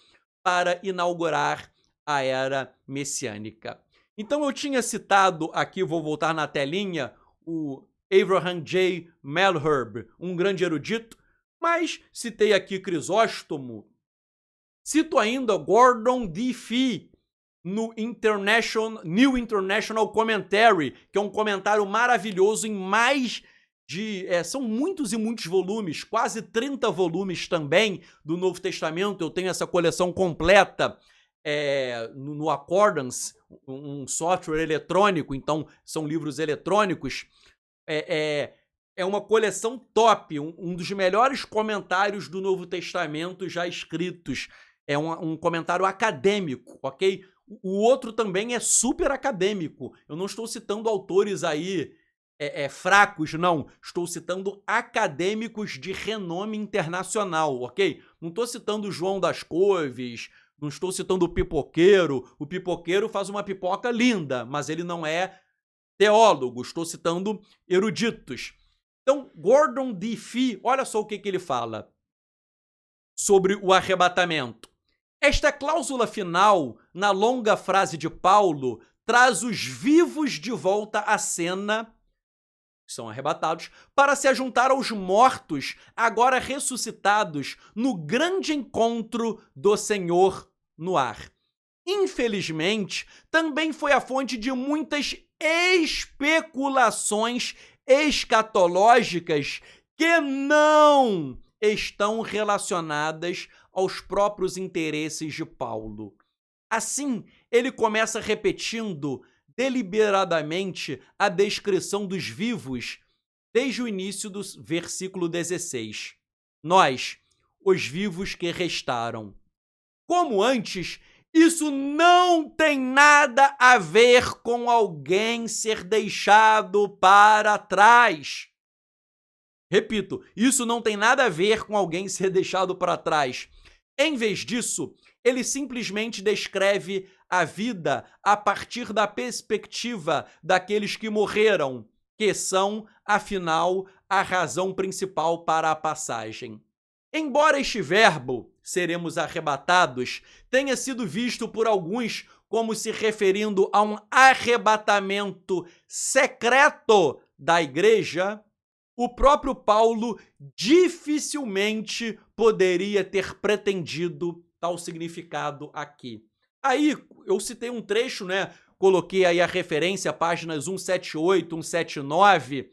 para inaugurar a era messiânica. Então eu tinha citado aqui, vou voltar na telinha, o Abraham J. Malherbe, um grande erudito, mas citei aqui Crisóstomo. Cito ainda Gordon D. Fee no New International Commentary, que é um comentário maravilhoso em mais de... são muitos e muitos volumes, quase 30 volumes também do Novo Testamento. Eu tenho essa coleção completa no Accordance, um software eletrônico, então são livros eletrônicos. É uma coleção top, um dos melhores comentários do Novo Testamento já escritos. É um comentário acadêmico, ok? O outro também é super acadêmico. Eu não estou citando autores aí fracos, não. Estou citando acadêmicos de renome internacional, ok? Não estou citando João das Couves, não estou citando o Pipoqueiro. O Pipoqueiro faz uma pipoca linda, mas ele não é teólogo. Estou citando eruditos. Então, Gordon D. Fee, olha só o que ele fala sobre o arrebatamento. Esta cláusula final, na longa frase de Paulo, traz os vivos de volta à cena, que são arrebatados, para se ajuntar aos mortos, agora ressuscitados, no grande encontro do Senhor no ar. Infelizmente, também foi a fonte de muitas especulações escatológicas que não estão relacionadas aos próprios interesses de Paulo. Assim, ele começa repetindo deliberadamente a descrição dos vivos desde o início do versículo 16. Nós, os vivos que restaram. Como antes, isso não tem nada a ver com alguém ser deixado para trás. Repito, isso não tem nada a ver com alguém ser deixado para trás. Em vez disso, ele simplesmente descreve a vida a partir da perspectiva daqueles que morreram, que são, afinal, a razão principal para a passagem. Embora este verbo, seremos arrebatados, tenha sido visto por alguns como se referindo a um arrebatamento secreto da igreja, o próprio Paulo dificilmente poderia ter pretendido tal significado aqui. Aí, eu citei um trecho, né? Coloquei aí a referência, páginas 178, 179,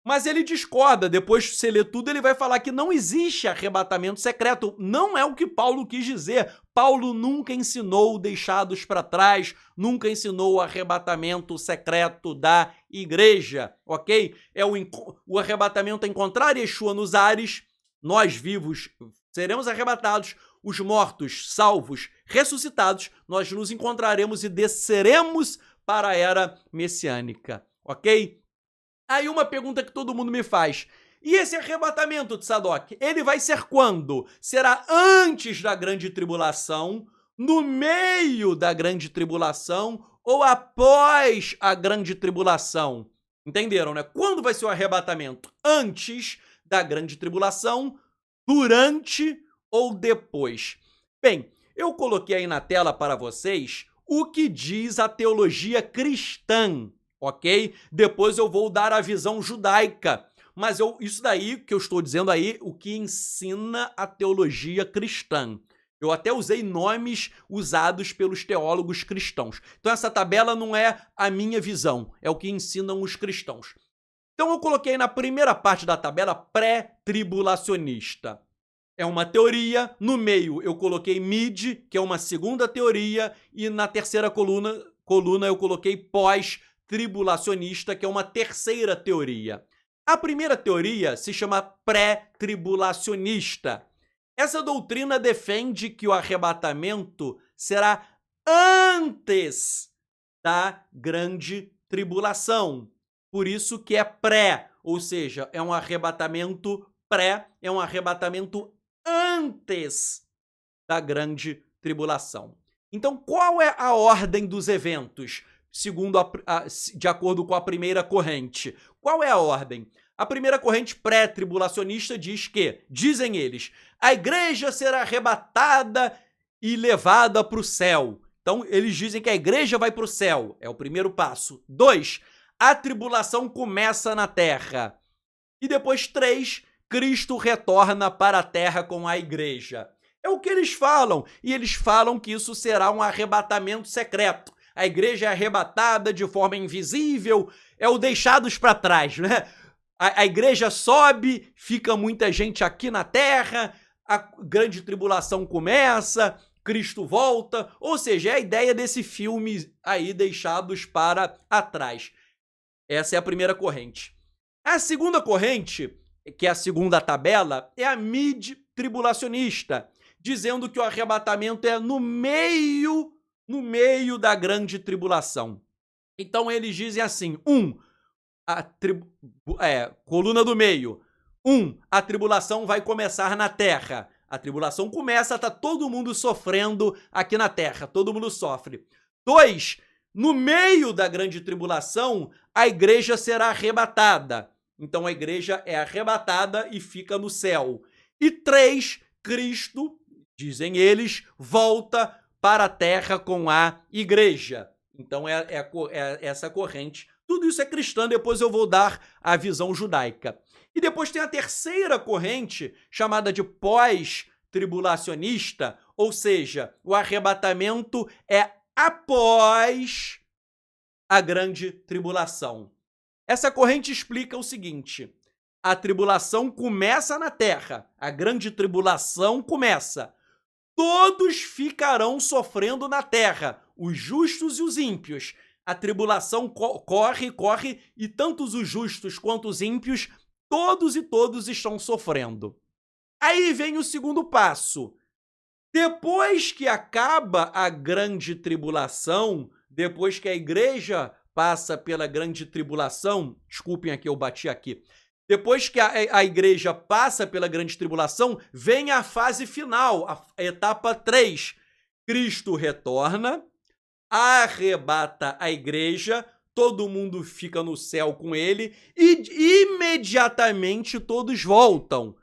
mas ele discorda. Depois que você lê tudo, ele vai falar que não existe arrebatamento secreto. Não é o que Paulo quis dizer. Paulo nunca ensinou deixados para trás, nunca ensinou o arrebatamento secreto da igreja, ok? O arrebatamento é encontrar Yeshua nos ares, nós vivos seremos arrebatados, os mortos salvos, ressuscitados, nós nos encontraremos e desceremos para a era messiânica, ok? Aí uma pergunta que todo mundo me faz: e esse arrebatamento de Sadoc, ele vai ser quando? Será antes da grande tribulação, no meio da grande tribulação ou após a grande tribulação? Entenderam, né? Quando vai ser o arrebatamento? Antes da grande tribulação, durante ou depois? Bem, eu coloquei aí na tela para vocês o que diz a teologia cristã, ok? Depois eu vou dar a visão judaica. Mas isso daí que eu estou dizendo aí, o que ensina a teologia cristã. Eu até usei nomes usados pelos teólogos cristãos. Então essa tabela não é a minha visão, é o que ensinam os cristãos. Então eu coloquei na primeira parte da tabela pré-tribulacionista. É uma teoria, no meio eu coloquei mid, que é uma segunda teoria, e na terceira coluna eu coloquei pós-tribulacionista, que é uma terceira teoria. A primeira teoria se chama pré-tribulacionista. Essa doutrina defende que o arrebatamento será antes da grande tribulação. Por isso que é pré, ou seja, é um arrebatamento pré, é um arrebatamento antes da grande tribulação. Então, qual é a ordem dos eventos, segundo de acordo com a primeira corrente? Qual é a ordem? A primeira corrente pré-tribulacionista diz que, dizem eles, a igreja será arrebatada e levada para o céu. Então, eles dizem que a igreja vai para o céu. É o primeiro passo. 2, a tribulação começa na terra. E depois, 3, Cristo retorna para a terra com a igreja. É o que eles falam. E eles falam que isso será um arrebatamento secreto. A igreja é arrebatada de forma invisível. É o deixados para trás, né? A igreja sobe, fica muita gente aqui na terra, a grande tribulação começa, Cristo volta, ou seja, é a ideia desse filme aí deixados para trás. Essa é a primeira corrente. A segunda corrente, que é a segunda tabela, é a mid-tribulacionista, dizendo que o arrebatamento é no meio da grande tribulação. Então eles dizem assim, coluna do meio, a tribulação vai começar na terra. A tribulação começa, tá todo mundo sofrendo aqui na terra, todo mundo sofre. 2, no meio da grande tribulação, a igreja será arrebatada. Então a igreja é arrebatada e fica no céu. E 3, Cristo, dizem eles, volta para a terra com a igreja. Então é essa corrente. Tudo isso é cristã, depois eu vou dar a visão judaica. E depois tem a terceira corrente, chamada de pós-tribulacionista, ou seja, o arrebatamento é após a grande tribulação. Essa corrente explica o seguinte: a tribulação começa na terra, a grande tribulação começa. Todos ficarão sofrendo na terra, os justos e os ímpios. A tribulação corre, e tanto os justos quanto os ímpios, todos estão sofrendo. Aí vem o segundo passo. Depois que acaba a grande tribulação, depois que a igreja passa pela grande tribulação, desculpem aqui, eu bati aqui. Depois que a igreja passa pela grande tribulação, vem a fase final, a etapa 3. Cristo retorna, arrebata a igreja, todo mundo fica no céu com ele e imediatamente todos voltam.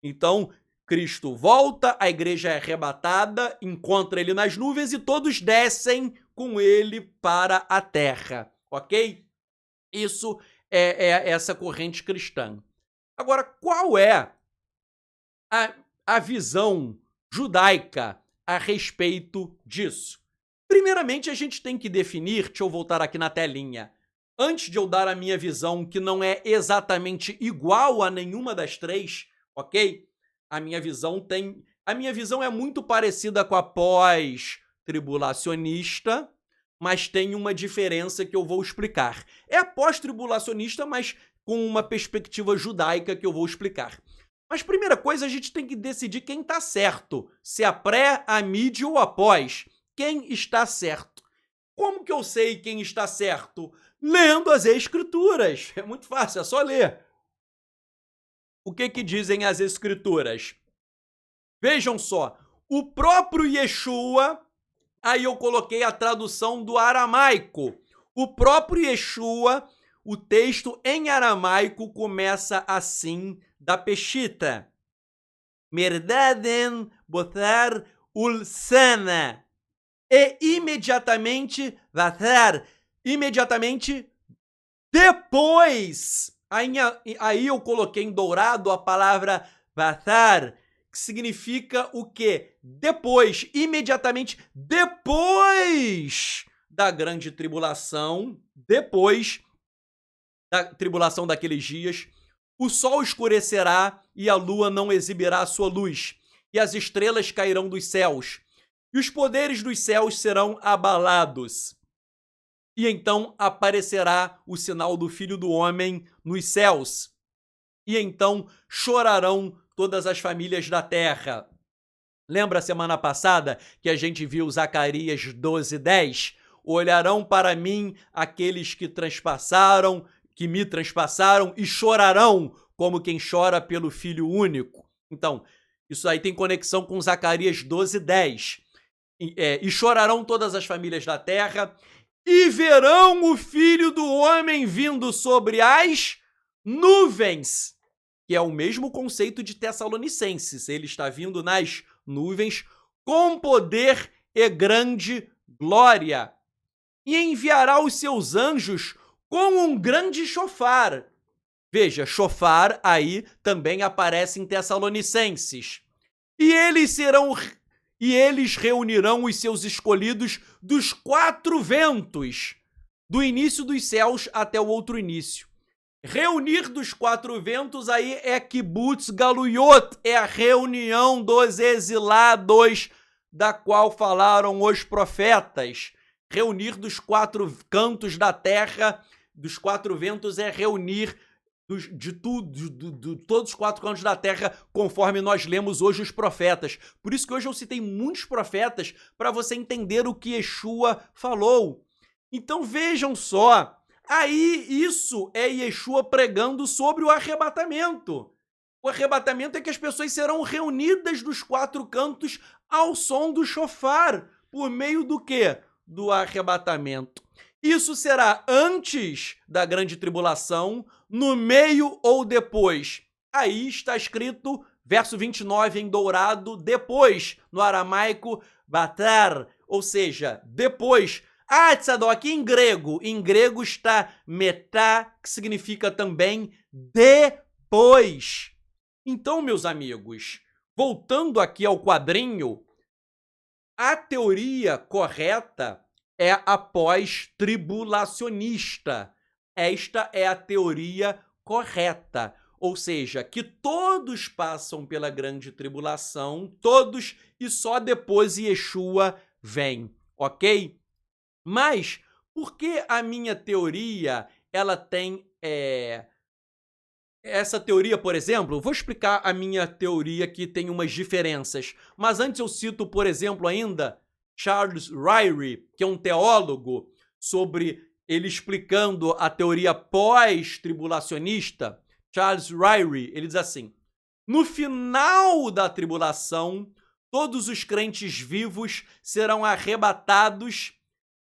Então, Cristo volta, a igreja é arrebatada, encontra ele nas nuvens e todos descem com ele para a terra, ok? Isso é essa corrente cristã. Agora, qual é a visão judaica a respeito disso? Primeiramente, a gente tem que definir, deixa eu voltar aqui na telinha, antes de eu dar a minha visão, que não é exatamente igual a nenhuma das três, ok? A minha visão é muito parecida com a pós-tribulacionista, mas tem uma diferença que eu vou explicar. É a pós-tribulacionista, mas com uma perspectiva judaica que eu vou explicar. Mas primeira coisa, a gente tem que decidir quem está certo, se a pré, a mid ou a pós. Quem está certo? Como que eu sei quem está certo? Lendo as escrituras. É muito fácil, é só ler. O que dizem as escrituras? Vejam só, o próprio Yeshua, aí eu coloquei a tradução do aramaico. O próprio Yeshua, o texto em aramaico começa assim, da Peshita. Merdaden botar ulsana. E imediatamente, depois, aí eu coloquei em dourado a palavra vathar, que significa o quê? Depois, imediatamente depois da grande tribulação, depois da tribulação daqueles dias, o sol escurecerá e a lua não exibirá a sua luz, e as estrelas cairão dos céus, e os poderes dos céus serão abalados. E então aparecerá o sinal do Filho do Homem nos céus. E então chorarão todas as famílias da terra. Lembra a semana passada que a gente viu Zacarias 12:10? Olharão para mim aqueles que me transpassaram e chorarão como quem chora pelo Filho único. Então, isso aí tem conexão com Zacarias 12:10. E chorarão todas as famílias da terra e verão o Filho do Homem vindo sobre as nuvens, que é o mesmo conceito de Tessalonicenses. Ele está vindo nas nuvens com poder e grande glória, e enviará os seus anjos com um grande chofar. Veja, chofar aí também aparece em Tessalonicenses. E eles reunirão os seus escolhidos dos 4 ventos, do início dos céus até o outro início. Reunir dos 4 ventos aí é Kibbutz Galuyot, é a reunião dos exilados da qual falaram os profetas. Reunir dos 4 cantos da terra, dos 4 ventos, é reunir de tudo, de todos os 4 cantos da terra, conforme nós lemos hoje os profetas. Por isso que hoje eu citei muitos profetas para você entender o que Yeshua falou. Então vejam só, aí isso é Yeshua pregando sobre o arrebatamento. O arrebatamento é que as pessoas serão reunidas dos 4 cantos ao som do shofar. Por meio do quê? Do arrebatamento. Isso será antes da grande tribulação, no meio ou depois? Aí está escrito, verso 29 em dourado, depois, no aramaico, batar, ou seja, depois. Ah, Tzadok, em grego está metá, que significa também depois. Então, meus amigos, voltando aqui ao quadrinho, a teoria correta é a pós-tribulacionista. Esta é a teoria correta. Ou seja, que todos passam pela grande tribulação, todos, e só depois Yeshua vem, ok? Mas, por que a minha teoria, ela tem... Essa teoria, por exemplo, vou explicar a minha teoria que tem umas diferenças. Mas antes eu cito, por exemplo, ainda Charles Ryrie, que é um teólogo, sobre ele explicando a teoria pós-tribulacionista. Charles Ryrie, ele diz assim: no final da tribulação, todos os crentes vivos serão arrebatados,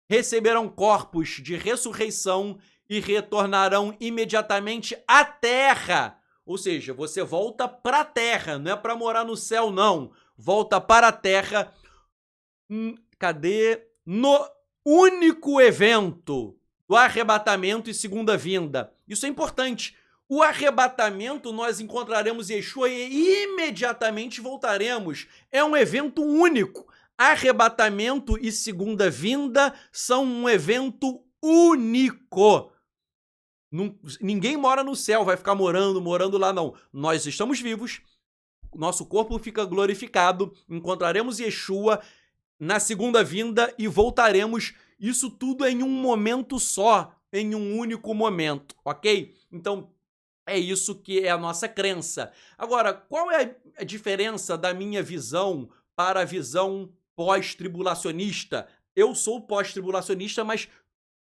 receberão corpos de ressurreição e retornarão imediatamente à terra. Ou seja, você volta para a terra, não é para morar no céu, não. Volta para a terra. Cadê? No único evento do arrebatamento e segunda vinda. Isso é importante. O arrebatamento, nós encontraremos Yeshua e imediatamente voltaremos. É um evento único. Arrebatamento e segunda vinda são um evento único. Ninguém mora no céu, vai ficar morando lá, não. Nós estamos vivos, nosso corpo fica glorificado, encontraremos Yeshua na segunda vinda e voltaremos, isso tudo em um momento só, em um único momento, ok? Então, é isso que é a nossa crença. Agora, qual é a diferença da minha visão para a visão pós-tribulacionista? Eu sou pós-tribulacionista, mas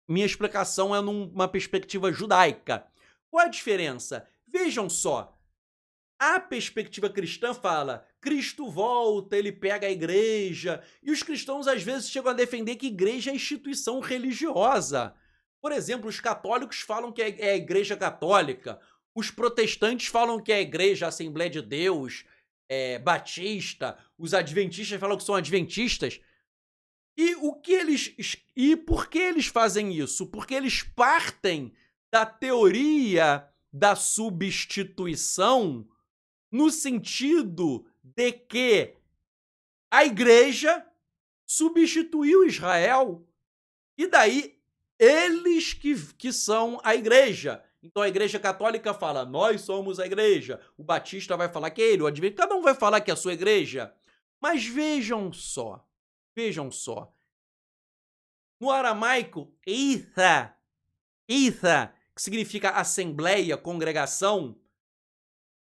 minha explicação é numa perspectiva judaica. Qual é a diferença? Vejam só, a perspectiva cristã fala, Cristo volta, ele pega a igreja, e os cristãos às vezes chegam a defender que igreja é instituição religiosa. Por exemplo, os católicos falam que é a igreja católica, os protestantes falam que é a igreja Assembleia de Deus, batista, os adventistas falam que são adventistas. E por que eles fazem isso? Porque eles partem da teoria da substituição no sentido de que a igreja substituiu Israel e daí eles que são a igreja. Então a igreja católica fala, nós somos a igreja. O batista vai falar que é ele, o adventista, cada um vai falar que é a sua igreja. Mas vejam só. No aramaico, Itha, que significa assembleia, congregação,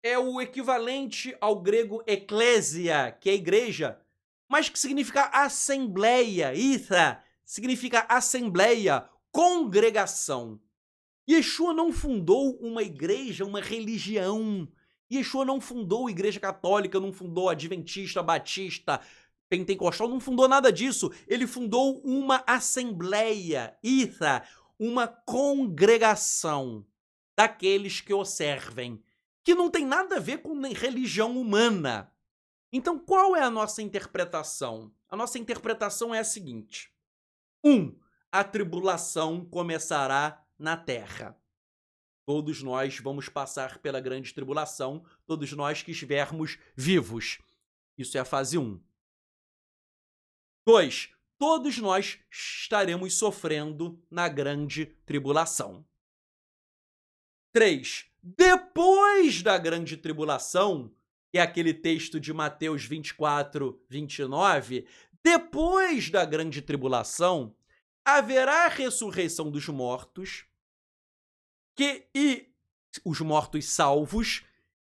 é o equivalente ao grego eclésia, que é igreja, mas que significa assembleia. Itha significa assembleia, congregação. Yeshua não fundou uma igreja, uma religião. Yeshua não fundou a igreja católica, não fundou adventista, batista, pentecostal, não fundou nada disso. Ele fundou uma assembleia, Itha, uma congregação daqueles que o servem, que não tem nada a ver com religião humana. Então, qual é a nossa interpretação? A nossa interpretação é a seguinte. 1. A tribulação começará na terra. Todos nós vamos passar pela grande tribulação, todos nós que estivermos vivos. Isso é a fase 1. 2. Todos nós estaremos sofrendo na grande tribulação. 3. Depois da grande tribulação, que é aquele texto de Mateus 24, 29, depois da grande tribulação, haverá a ressurreição dos mortos, e os mortos salvos,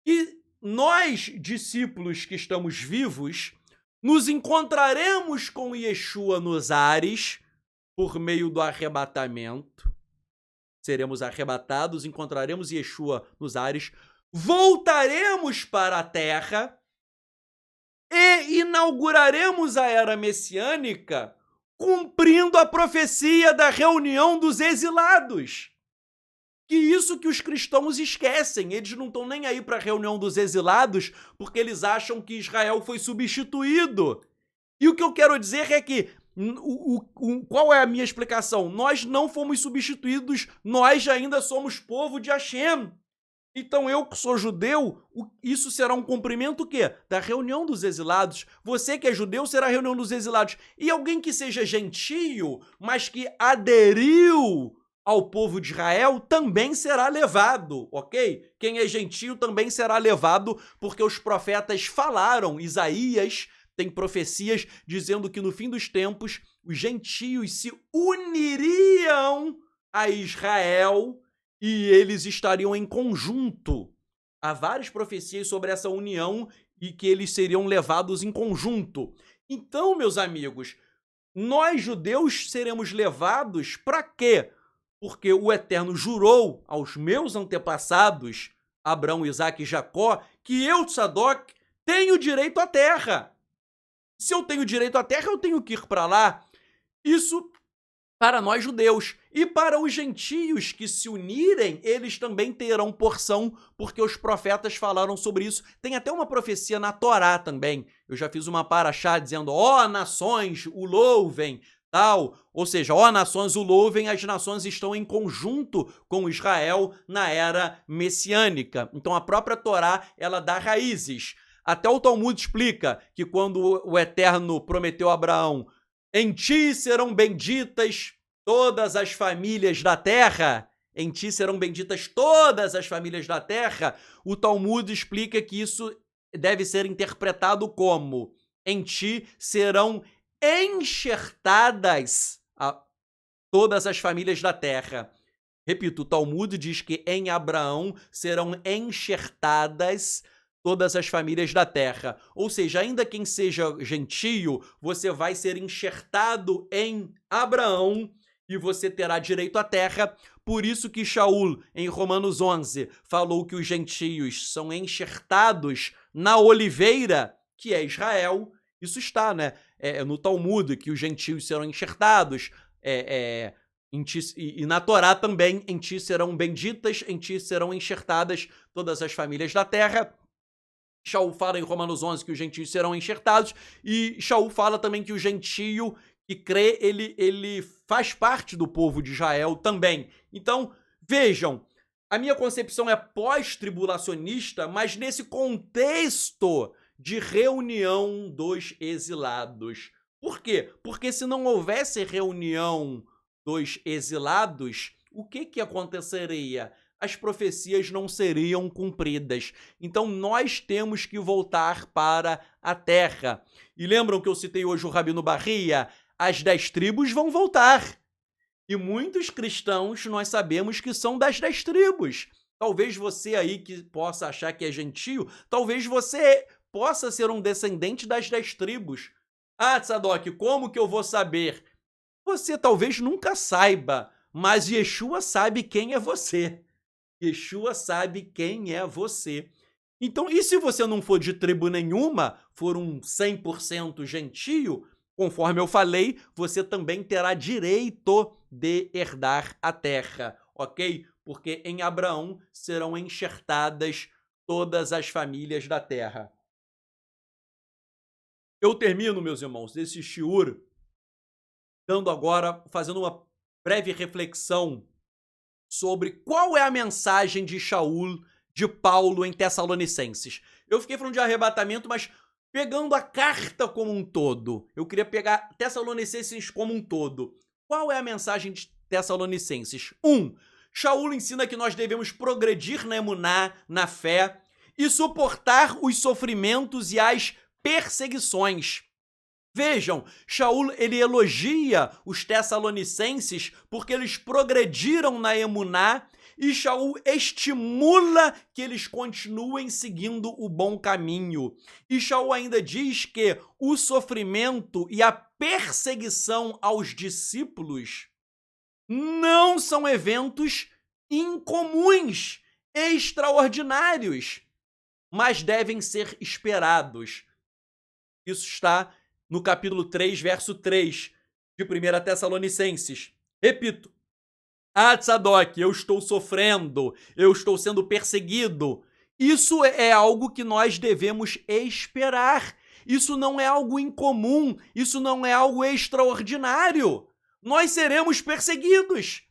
e nós, discípulos que estamos vivos, nos encontraremos com Yeshua nos ares por meio do arrebatamento. Seremos arrebatados, encontraremos Yeshua nos ares, voltaremos para a terra e inauguraremos a era messiânica cumprindo a profecia da reunião dos exilados. Que isso que os cristãos esquecem, eles não estão nem aí para a reunião dos exilados porque eles acham que Israel foi substituído. E o que eu quero dizer é que, qual é a minha explicação? Nós não fomos substituídos, nós ainda somos povo de Hashem. Então eu que sou judeu, isso será um cumprimento o quê? Da reunião dos exilados. Você que é judeu será a reunião dos exilados. E alguém que seja gentio, mas que aderiu ao povo de Israel, também será levado, ok? Quem é gentio também será levado, porque os profetas falaram, Isaías tem profecias dizendo que no fim dos tempos os gentios se uniriam a Israel e eles estariam em conjunto. Há várias profecias sobre essa união e que eles seriam levados em conjunto. Então, meus amigos, nós judeus seremos levados para quê? Porque o Eterno jurou aos meus antepassados, Abraão, Isaque e Jacó, que eu, Tzadoc, tenho direito à terra. Se eu tenho direito à terra, eu tenho que ir para lá. Isso para nós judeus. E para os gentios que se unirem, eles também terão porção, porque os profetas falaram sobre isso. Tem até uma profecia na Torá também. Eu já fiz uma paraxá dizendo, ó nações, o louvem, tal. Ou seja, ó nações, o louvem, as nações estão em conjunto com Israel na era messiânica. Então a própria Torá, ela dá raízes. Até o Talmud explica que quando o Eterno prometeu a Abraão, em ti serão benditas todas as famílias da terra, em ti serão benditas todas as famílias da terra, o Talmud explica que isso deve ser interpretado como, em ti serão enxertadas todas as famílias da terra. Repito, o Talmud diz que em Abraão serão enxertadas todas as famílias da terra. Ou seja, ainda quem seja gentio, você vai ser enxertado em Abraão e você terá direito à terra. Por isso que Shaul, em Romanos 11, falou que os gentios são enxertados na oliveira, que é Israel. Isso está, né, no Talmud, que os gentios serão enxertados, e na Torá também, em ti serão benditas, em ti serão enxertadas todas as famílias da terra. Shaul fala em Romanos 11 que os gentios serão enxertados, e Shaul fala também que o gentio que crê, ele faz parte do povo de Israel também. Então, vejam, a minha concepção é pós-tribulacionista, mas nesse contexto de reunião dos exilados. Por quê? Porque se não houvesse reunião dos exilados, o que aconteceria? As profecias não seriam cumpridas. Então, nós temos que voltar para a terra. E lembram que eu citei hoje o Rabino Barria? As 10 tribos vão voltar. E muitos cristãos nós sabemos que são das 10 tribos. Talvez você aí que possa achar que é gentio, talvez você possa ser um descendente das 10 tribos. Ah, Tzadoc, como que eu vou saber? Você talvez nunca saiba, mas Yeshua sabe quem é você. Yeshua sabe quem é você. Então, e se você não for de tribo nenhuma, for um 100% gentio, conforme eu falei, você também terá direito de herdar a terra, ok? Porque em Abraão serão enxertadas todas as famílias da terra. Eu termino, meus irmãos, esse shiur, fazendo uma breve reflexão sobre qual é a mensagem de Shaul, de Paulo em Tessalonicenses. Eu fiquei falando de arrebatamento, mas pegando a carta como um todo. Eu queria pegar Tessalonicenses como um todo. Qual é a mensagem de Tessalonicenses? 1. Shaul ensina que nós devemos progredir na emuná, na fé, e suportar os sofrimentos e as perseguições. Vejam, Shaul ele elogia os tessalonicenses porque eles progrediram na emuná E Shaul estimula que eles continuem seguindo o bom caminho. E Shaul ainda diz que o sofrimento e a perseguição aos discípulos não são eventos incomuns, extraordinários, mas devem ser esperados. Isso está no capítulo 3, verso 3 de 1 Tessalonicenses. Repito, Tzadok, eu estou sofrendo, eu estou sendo perseguido. Isso é algo que nós devemos esperar. Isso não é algo incomum, isso não é algo extraordinário. Nós seremos perseguidos,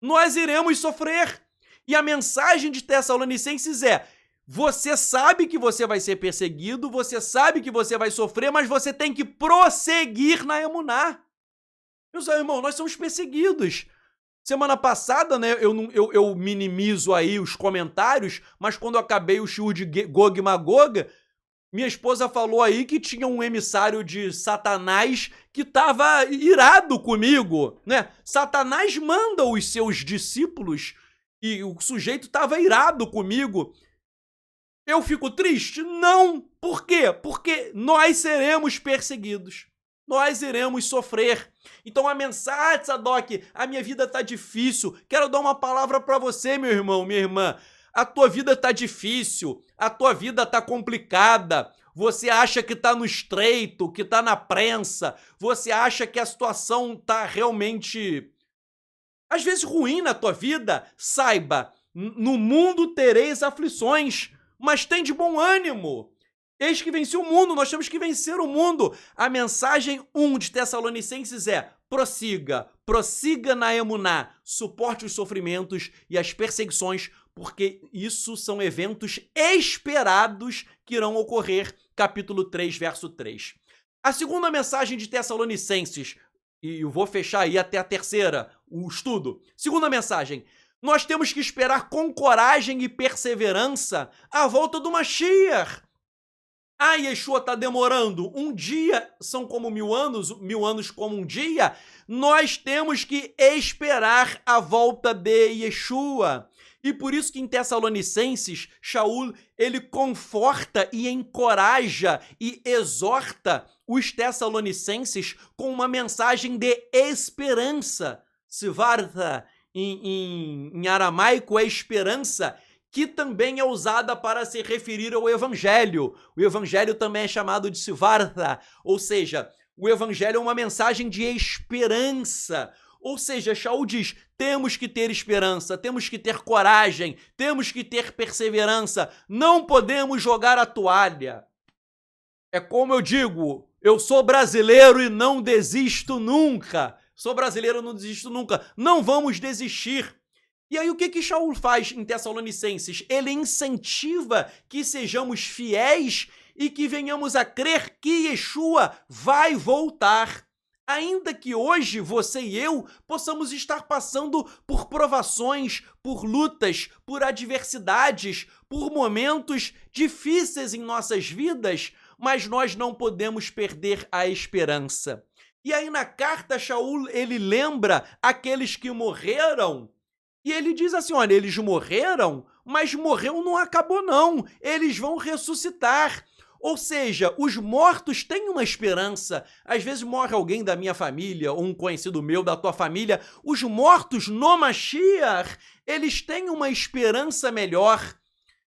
nós iremos sofrer. E a mensagem de Tessalonicenses é: você sabe que você vai ser perseguido, você sabe que você vai sofrer, mas você tem que prosseguir na emuná. Meus irmãos, nós somos perseguidos. Semana passada, né, eu minimizo aí os comentários, mas quando eu acabei o shiur de Gog e Magog, minha esposa falou aí que tinha um emissário de Satanás que estava irado comigo, né? Satanás manda os seus discípulos e o sujeito estava irado comigo. Eu fico triste? Não. Por quê? Porque nós seremos perseguidos. Nós iremos sofrer. Então a mensagem, Tzadok, a minha vida tá difícil. Quero dar uma palavra para você, meu irmão, minha irmã. A tua vida tá difícil, a tua vida tá complicada. Você acha que tá no estreito, que tá na prensa. Você acha que a situação tá realmente, às vezes, ruim na tua vida. Saiba, no mundo tereis aflições, mas tem de bom ânimo. Eis que venci o mundo, nós temos que vencer o mundo. A mensagem 1 de Tessalonicenses é: prossiga na emuná, suporte os sofrimentos e as perseguições, porque isso são eventos esperados que irão ocorrer. Capítulo 3, verso 3. A segunda mensagem de Tessalonicenses, e eu vou fechar aí até a terceira, o estudo. Segunda mensagem: nós temos que esperar com coragem e perseverança a volta do Mashiach. Yeshua está demorando. Um dia são como 1000 anos como um dia. Nós temos que esperar a volta de Yeshua. E por isso que em Tessalonicenses, Shaul, ele conforta e encoraja e exorta os tessalonicenses com uma mensagem de esperança. Sivarta, em aramaico, é esperança, que também é usada para se referir ao Evangelho. O Evangelho também é chamado de Sivarta, ou seja, o Evangelho é uma mensagem de esperança. Ou seja, Shaul diz: temos que ter esperança, temos que ter coragem, temos que ter perseverança, não podemos jogar a toalha. É como eu digo, eu sou brasileiro e não desisto nunca. Sou brasileiro e não desisto nunca. Não vamos desistir. E aí o que Shaul faz em Tessalonicenses? Ele incentiva que sejamos fiéis e que venhamos a crer que Yeshua vai voltar. Ainda que hoje você e eu possamos estar passando por provações, por lutas, por adversidades, por momentos difíceis em nossas vidas, mas nós não podemos perder a esperança. E aí na carta, Shaul, ele lembra aqueles que morreram. E ele diz assim: olha, eles morreram, mas morreu não acabou não, eles vão ressuscitar. Ou seja, os mortos têm uma esperança. Às vezes morre alguém da minha família, ou um conhecido meu da tua família. Os mortos no Mashiach, eles têm uma esperança melhor.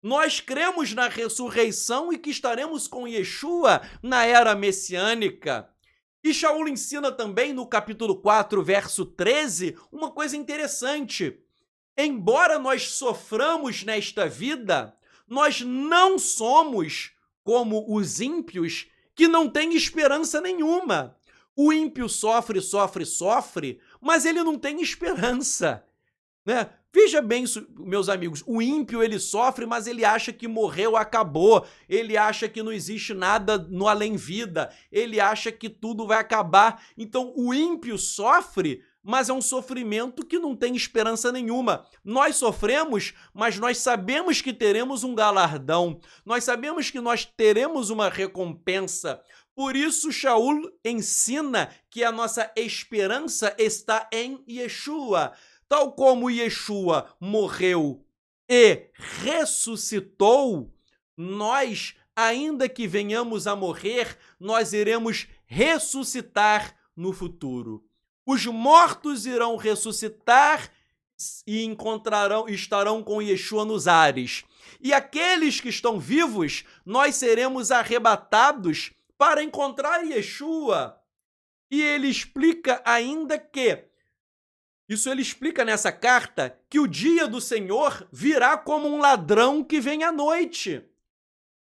Nós cremos na ressurreição e que estaremos com Yeshua na era messiânica. E Shaul ensina também no capítulo 4, verso 13, uma coisa interessante. Embora nós soframos nesta vida, nós não somos como os ímpios que não têm esperança nenhuma. O ímpio sofre, mas ele não tem esperança, né? Veja bem, meus amigos, o ímpio ele sofre, mas ele acha que morreu, acabou. Ele acha que não existe nada no além-vida. Ele acha que tudo vai acabar. Então, o ímpio sofre, mas é um sofrimento que não tem esperança nenhuma. Nós sofremos, mas nós sabemos que teremos um galardão. Nós sabemos que nós teremos uma recompensa. Por isso, Shaul ensina que a nossa esperança está em Yeshua. tal como Yeshua morreu e ressuscitou, nós, ainda que venhamos a morrer, nós iremos ressuscitar no futuro. Os mortos irão ressuscitar e estarão com Yeshua nos ares. E aqueles que estão vivos, nós seremos arrebatados para encontrar Yeshua. E ele explica ainda que, ele explica nessa carta, que o dia do Senhor virá como um ladrão que vem à noite.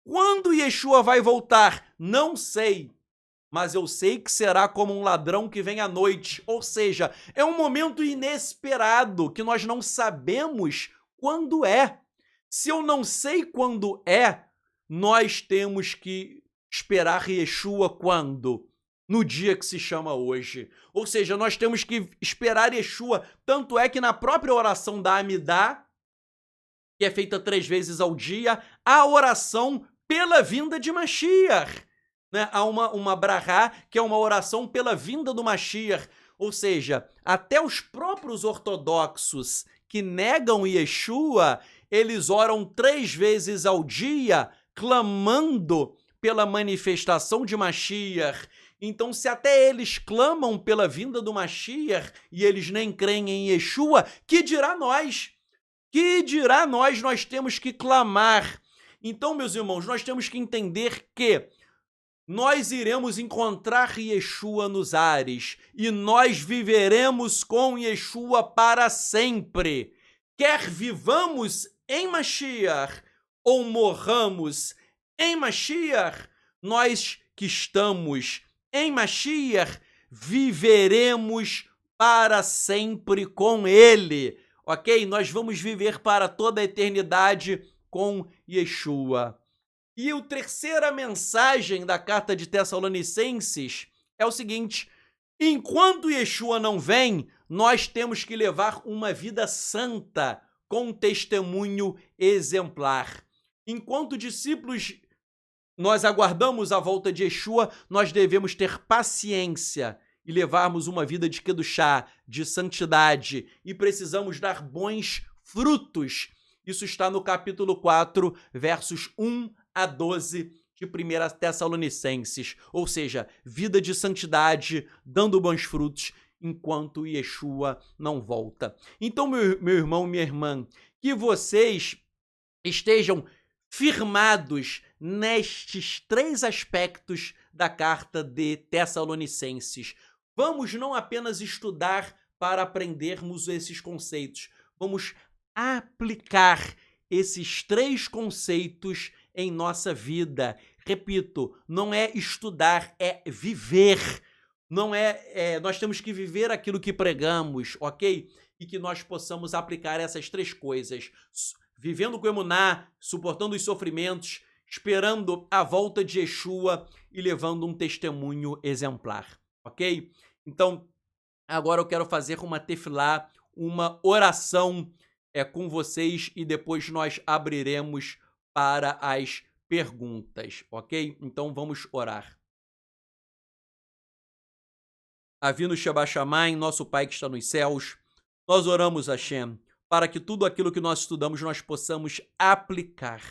Quando Yeshua vai voltar? Não sei. Mas eu sei que será como um ladrão que vem à noite. Ou seja, é um momento inesperado que nós não sabemos quando é. Se eu não sei quando é, nós temos que esperar Yeshua quando? No dia que se chama hoje. Ou seja, nós temos que esperar Yeshua. Tanto é que na própria oração da Amidá, que é feita 3 vezes ao dia, há a oração pela vinda de Mashiach. Né? Há uma brahá, que é uma oração pela vinda do Mashiach. Ou seja, até os próprios ortodoxos que negam Yeshua, eles oram 3 vezes ao dia, clamando pela manifestação de Mashiach. Então, se até eles clamam pela vinda do Mashiach e eles nem creem em Yeshua, que dirá nós? Que dirá nós? Nós temos que clamar. Então, meus irmãos, nós temos que entender que nós iremos encontrar Yeshua nos ares e nós viveremos com Yeshua para sempre. Quer vivamos em Mashiach ou morramos em Mashiach, nós que estamos em Mashiach viveremos para sempre com ele, ok? Nós vamos viver para toda a eternidade com Yeshua. E a terceira mensagem da carta de Tessalonicenses é o seguinte: enquanto Yeshua não vem, nós temos que levar uma vida santa com testemunho exemplar. Enquanto discípulos, nós aguardamos a volta de Yeshua, nós devemos ter paciência e levarmos uma vida de kedushá, de santidade, e precisamos dar bons frutos. Isso está no capítulo 4, versos 1 a 12 de 1 Tessalonicenses. Ou seja, vida de santidade, dando bons frutos, enquanto Yeshua não volta. Então, meu irmão, minha irmã, que vocês estejam firmados nestes 3 aspectos da carta de Tessalonicenses. Vamos não apenas estudar para aprendermos esses conceitos, vamos aplicar esses 3 conceitos em nossa vida. Repito, não é estudar, é viver. Não nós temos que viver aquilo que pregamos, ok? E que nós possamos aplicar essas 3 coisas. Vivendo com emuná, suportando os sofrimentos, esperando a volta de Yeshua e levando um testemunho exemplar, ok? Então, agora eu quero fazer uma tefilá, uma oração com vocês e depois nós abriremos para as perguntas, ok? Então vamos orar. Avinu Sheba Shamayim, nosso Pai que está nos céus, nós oramos, Hashem, para que tudo aquilo que nós estudamos nós possamos aplicar.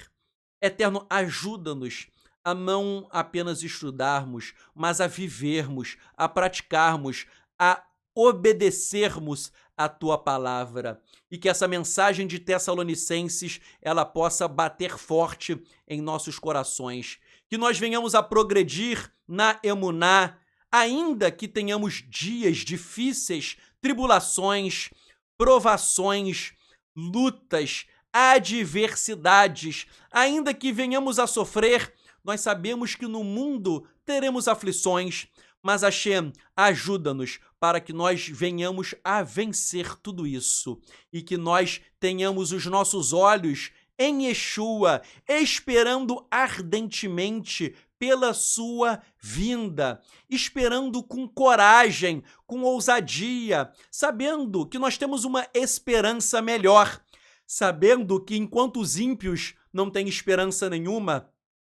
Eterno, ajuda-nos a não apenas estudarmos, mas a vivermos, a praticarmos, a obedecermos a Tua palavra. E que essa mensagem de Tessalonicenses, ela possa bater forte em nossos corações. Que nós venhamos a progredir na emuná, ainda que tenhamos dias difíceis, tribulações, provações, lutas, adversidades, ainda que venhamos a sofrer, nós sabemos que no mundo teremos aflições, mas Hashem, ajuda-nos para que nós venhamos a vencer tudo isso e que nós tenhamos os nossos olhos em Yeshua, esperando ardentemente pela sua vinda, esperando com coragem, com ousadia, sabendo que nós temos uma esperança melhor, sabendo que enquanto os ímpios não têm esperança nenhuma,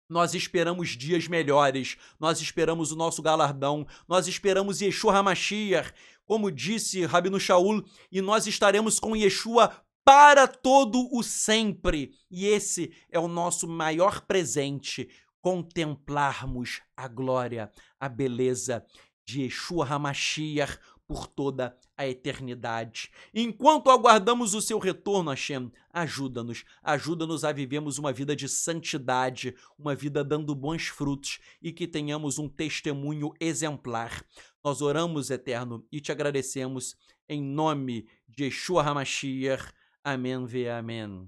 Nós esperamos dias melhores, nós esperamos o nosso galardão, nós esperamos Yeshua HaMashiach, como disse Rabino Shaul, e nós estaremos com Yeshua para todo o sempre. E esse é o nosso maior presente, contemplarmos a glória, a beleza de Yeshua HaMashiach por toda a eternidade. Enquanto aguardamos o seu retorno, Hashem, ajuda-nos a vivermos uma vida de santidade, uma vida dando bons frutos e que tenhamos um testemunho exemplar. Nós oramos, Eterno, e te agradecemos em nome de Yeshua HaMashiach. Amém ve amém.